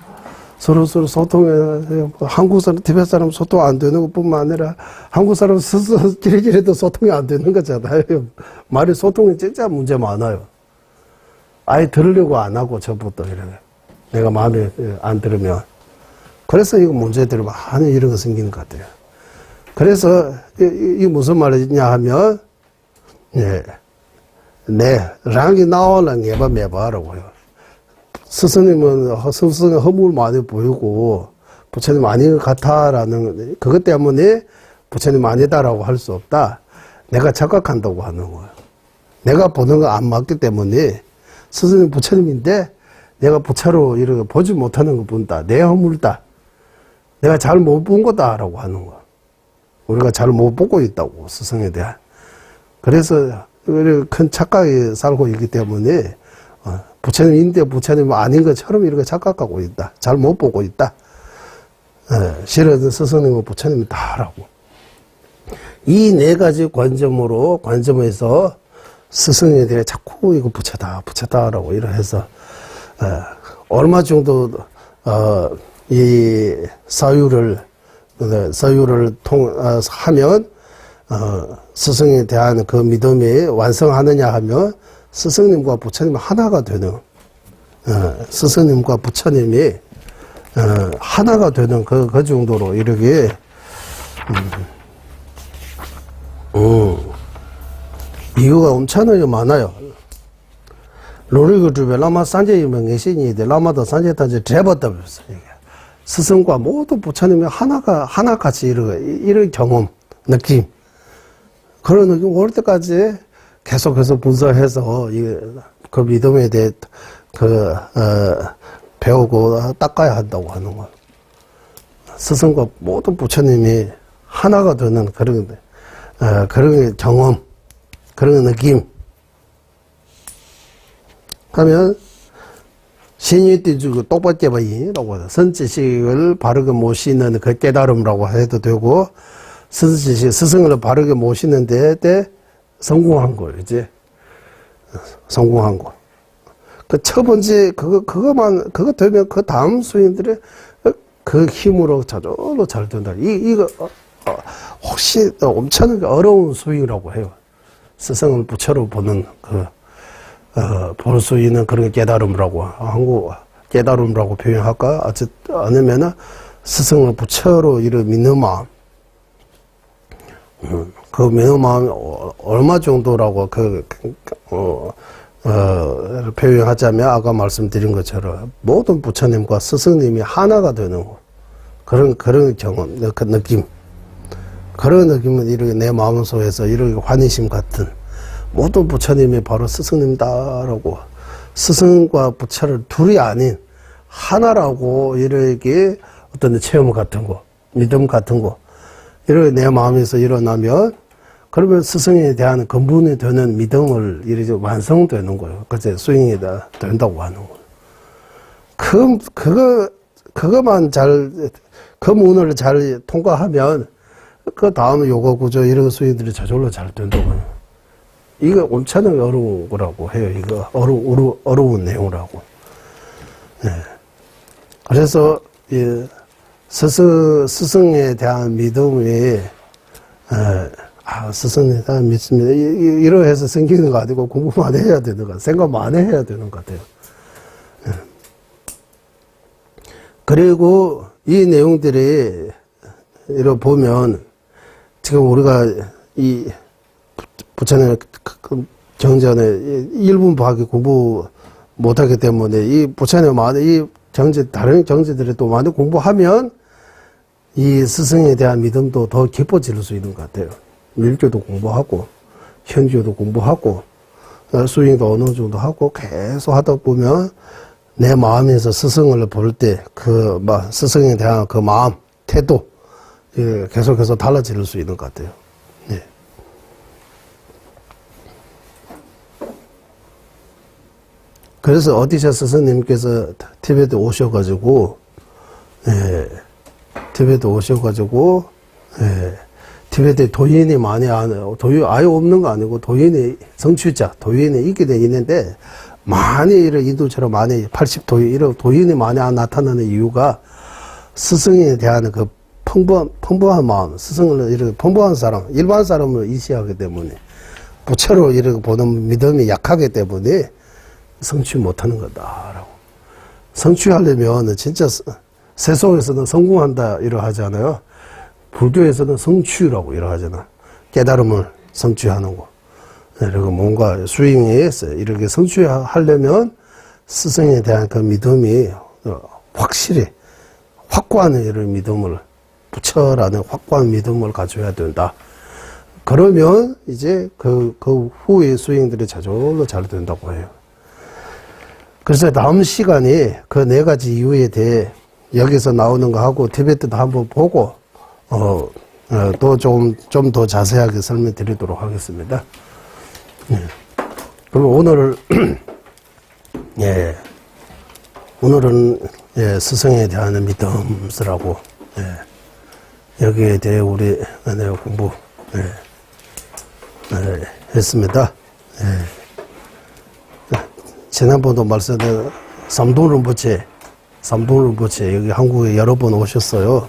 Speaker 2: 서로서로 소통해, 한국 사람, 티베트 사람 소통 안 되는 것 뿐만 아니라, 한국 사람 스스로 끼리끼리도 소통이 안 되는 거잖아요. 말이 소통이 진짜 문제 많아요. 아예 들으려고 안 하고, 저부터 이렇게. 내가 마음에 안 들으면. 그래서 이거 문제들이 많이 이런 거 생기는 것 같아요. 그래서, 이 무슨 말이냐 하면, 예. 랑이 나오는 예바 매바라고 해요. 스승님은 스승의 허물 많이 보이고 부처님 아닌 것 같아라는 그것 때문에 부처님 아니다라고 할 수 없다. 내가 착각한다고 하는 거예요. 내가 보는 거 안 맞기 때문에 스승님 부처님인데 내가 부처로 이렇게 보지 못하는 것 뿐다. 내 허물다. 내가 잘 못 본 거다라고 하는 거야. 우리가 잘 못 보고 있다고 스승에 대한. 그래서 큰 착각에 살고 있기 때문에 부처님인데 부처님 아닌 것처럼 이렇게 착각하고 있다. 잘 못 보고 있다. 실은 스승님은 부처님이다라고. 이 네 가지 관점에서 스승에 대해 자꾸 이거 부처다라고 이래 해서 얼마 정도 이 사유를 하면 스승에 대한 그 믿음이 완성하느냐 하면 스승님과 부처님 하나가 되는 스승님과 부처님이 하나가 되는 그 정도로 이렇게 이유가 엄청나게 많아요. 로리그 주변 라마 산제 유명해신이데 라마도 산제 단지 제버다 벌써 스승과 모두 부처님이 하나같이 이런 경험 느낌 그런 느낌 올 때까지 계속해서 분석해서 그 믿음에 대해 배우고 닦아야 한다고 하는 거예요. 스승과 모든 부처님이 하나가 되는 그런 경험, 그런 느낌. 하면 신유띠주고 똑바깨바이라고 해서 선지식을 바르게 모시는 그 깨달음이라고 해도 되고 스승을 바르게 모시는 데 성공한 거예요, 이제. 성공한 거. 그 첫 번째, 그거 되면 그 다음 수행들의 그 힘으로 저절로 잘 된다. 이거, 혹시 엄청나게 어려운 수행이라고 해요. 스승을 부처로 보는 볼 수 있는 그런 깨달음이라고, 깨달음이라고 표현할까? 아니면은 스승을 부처로 이런 믿는 마음. 그 믿는 마음이 얼마 정도라고 표현하자면 아까 말씀드린 것처럼 모든 부처님과 스승님이 하나가 되는 그런 경험, 그 느낌. 그런 느낌은 이렇게 내 마음속에서 이렇게 환희심 같은 모든 부처님이 바로 스승님다라고 스승과 부처를 둘이 아닌 하나라고 이렇게 어떤 체험 같은 거, 믿음 같은 거 이렇게 내 마음에서 일어나면 그러면 스승에 대한 근본이 되는 믿음을 이렇게 완성되는 거예요. 그래서 수행이 된다고 하는 거예요. 그거만 그 문을 잘 통과하면 그 다음에 요가 구조 이런 수행들이 저절로 잘 된다고 해요. 이거 엄청나게 어려운 거라고 해요. 이거 어려운 내용이라고. 네. 그래서 스승에 대한 믿음이 스승에 대한 믿습니다. 이러해서 생기는 거 아니고 공부 많이 해야 되는 거, 생각 많이 해야 되는 것 같아요. 예. 그리고 이 내용들이 이렇게 보면 지금 우리가 이 부처님 경전에 1분밖에 공부 못하기 때문에 이 부처님 많은 이 경제, 다른 경제들이 또 많이 공부하면 이 스승에 대한 믿음도 더 깊어질 수 있는 것 같아요. 밀교도 공부하고, 현교도 공부하고, 수행도 어느 정도 하고, 계속 하다 보면 내 마음에서 스승을 볼 때 스승에 대한 그 마음, 태도, 계속해서 달라질 수 있는 것 같아요. 네. 그래서 어디서 스승님께서 티베트 오셔가지고, 티베트에 도인이 아예 없는 거 아니고 도인이 성취자, 도인이 있게 돼 있는데 많이 이런 인도처럼 많이 80도인 이런 도인이 많이 나타나는 이유가 스승에 대한 그 풍부한 마음, 스승을 이렇게 풍부한 사람, 일반 사람을 이시하기 때문에 부처로 이렇게 보는 믿음이 약하기 때문에 성취 못하는 거다라고. 성취하려면 진짜 세속에서는 성공한다 이러 하잖아요. 불교에서는 성취라고 이러 하잖아. 깨달음을 성취하는 거. 그리고 뭔가 수행에서 이렇게 성취하려면 스승에 대한 그 믿음이 확실히 확고한 이런 믿음을 부처라는 확고한 믿음을 가져야 된다. 그러면 이제 그 후의 수행들이 저절로 잘 된다고 해요. 그래서 다음 시간에 그 네 가지 이유에 대해 여기서 나오는 거 하고 티베트도 한번 보고 또 좀 더 자세하게 설명드리도록 하겠습니다. 그럼 오늘은 스승에 대한 믿음스라고 여기에 대해 우리 공부 했습니다. 지난번도 말씀드린 삼동론부채 여기 한국에 여러 번 오셨어요.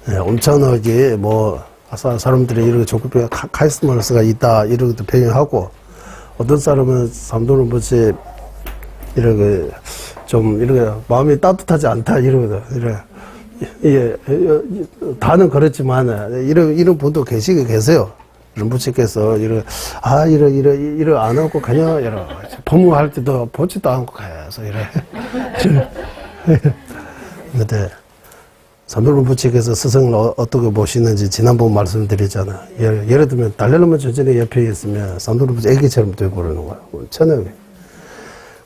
Speaker 2: 엄청나게 사람들이 이렇게 조급해 카리스마가 있다 이렇게 표현하고 어떤 사람은 삼동론부채 이렇게 좀 이렇게 마음이 따뜻하지 않다 이러거든. 다는 그렇지만 이런 분도 계세요. rinpoche께서 이러 안 하고 그냥 법문할 때도 보지도 않고 계속 이래. 근데 삼도 rinpoche께서 스승을 어떻게 보시는지 지난번 말씀드렸잖아. 예를 들면 달래르마 조전에 옆에 있으면 삼도 rinpoche 애기처럼 되어버리는 거야. 천하게.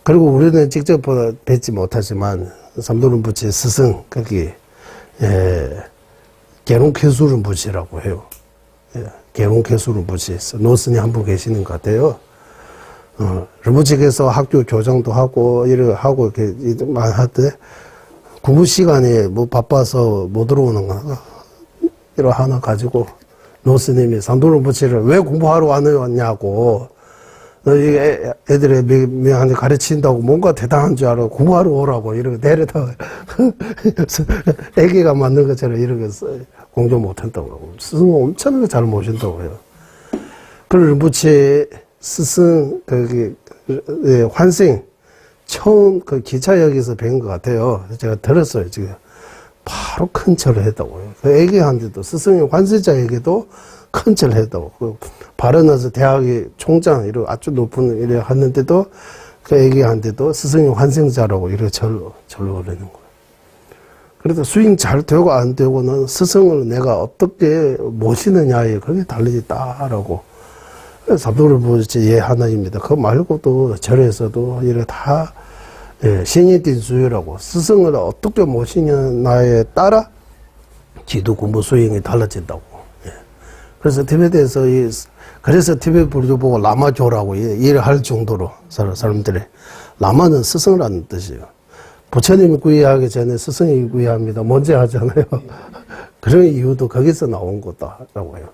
Speaker 2: 그리고 우리는 직접 뵙지 못하지만 삼도 rinpoche 스승 거기 계룡캐수 rinpoche라고 해요. 계룡캐수 rinpoche 노스님 한 분 계시는 것 같아요. rinpoche께서 학교 교장도 하고 이렇게 하고 이렇게 할 때 공부 시간에 바빠서 못 들어오는 거 이러 하나 가지고 노스님이 삼도 rinpoche를 왜 공부하러 왔냐고. 애들이 명한테 가르친다고 뭔가 대단한 줄 알아. 공부하러 오라고 이렇게 내려다 애기가 맞는 것처럼 이렇게 공부 못한다고. 스승은 엄청나게 잘 모신다고 해요. 그리고 rinpoche 스승 환생 처음 그 기차역에서 뵌 것 같아요. 제가 들었어요. 지금 바로 큰 절을 했다고요. 그 애기한테도 스승의 환생자에게도 큰 절을 했다고. 바르나스 대학의 총장, 이렇게 아주 높은 일을 했는데도 그 애기한테도 스승의 환생자라고 이렇게 절로 오르는 거예요. 그래서 수행 잘 되고 안 되고는 스승을 내가 어떻게 모시느냐에 그게 달리다라고. 삼도 rinpoche 하나입니다. 그거 말고도 절에서도 이렇게 다 신이된 수요라고 스승을 어떻게 모시느냐에 따라 기도 공부 수행이 달라진다고. 그래서 티베트에서 그래서 티베트 불교 보고 라마교라고 일을 할 정도로 사람들이 라마는 스승이라는 뜻이에요. 부처님이 구의하기 전에 스승이 구의합니다. 먼저 하잖아요. 그런 이유도 거기서 나온 거다라고 해요.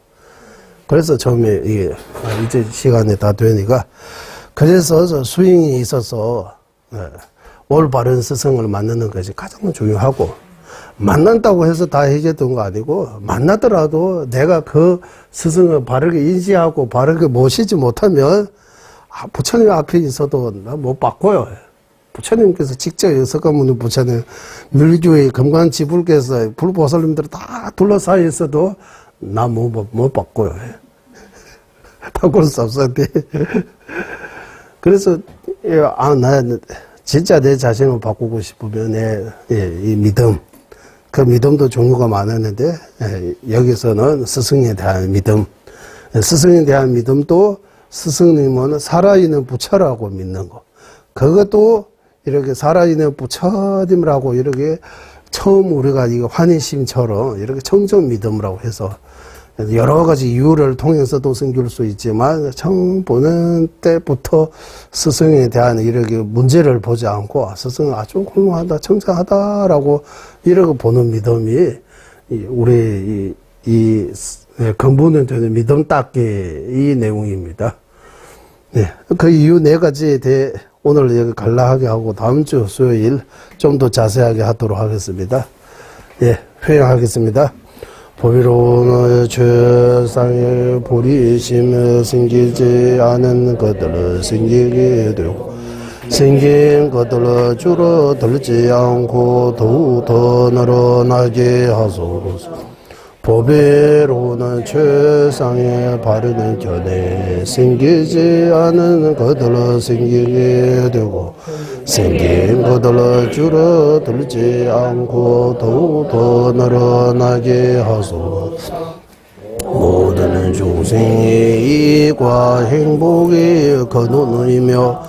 Speaker 2: 그래서 처음에 이제 시간이 다 되니까 그래서 수행이 있어서 올바른 스승을 만드는 것이 가장 중요하고 만난다고 해서 다 해결된 거 아니고, 만나더라도 내가 그 스승을 바르게 인지하고 바르게 모시지 못하면, 부처님 앞에 있어도 나 못 바꿔요. 부처님께서 직접 석가모니 부처님, 밀교의 금관지불께서 불보살님들 다 둘러싸여 있어도 나 못 바꿔요. 바꿀 수 없어요. 그래서, 나 진짜 내 자신을 바꾸고 싶으면, 이 믿음. 그 믿음도 종류가 많았는데, 여기서는 스승에 대한 믿음. 스승에 대한 믿음도 스승님은 살아있는 부처라고 믿는 거. 그것도 이렇게 살아있는 부처님이라고 이렇게 처음 우리가 이거 환희심처럼 이렇게 청정 믿음이라고 해서 여러 가지 이유를 통해서도 생길 수 있지만 처음 보는 때부터 스승에 대한 이렇게 문제를 보지 않고 스승은 아주 훌륭하다, 청정하다라고 이렇게 보는 믿음이 우리 이 근본은 되는 믿음 닦기 이 내용입니다. 네, 그 이유 네 가지에 대해 오늘 여기 간략하게 하고 다음 주 수요일 좀 더 자세하게 하도록 하겠습니다. 예, 회양하겠습니다. 보비로는 최상의 보리심에 생기지 않은 것들을 생기게 되고 생긴 것들을 줄어들지 않고 더욱 더 늘어나게 하소서. 보배로는 최상에 바르는 견해 생기지 않은 것들을 생기게 되고 생긴 것들을 줄어들지 않고 더욱 더 늘어나게 하소서. 모든 중생의 이익과 행복이 근원이며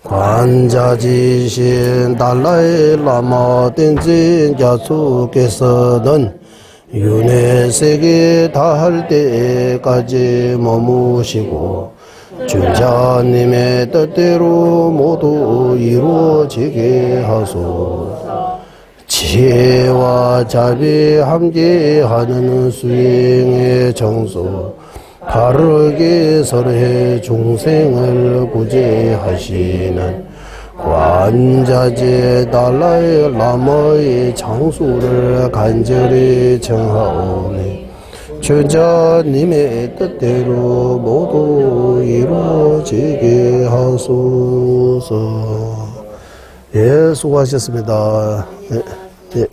Speaker 2: 관자지신 달라이 라마 댄진 자수께서는 윤회 세계 다할 때까지 머무시고 준자님의 뜻대로 모두 이루어지게 하소서. 지혜와 자비 함께하는 수행의 정소 바르게 설해 중생을 구제하시는 관자재 달라이 라마의 장수를 간절히 청하오니 주자님의 뜻대로 모두 이루어지게 하소서. 예, 수고하셨습니다. 예.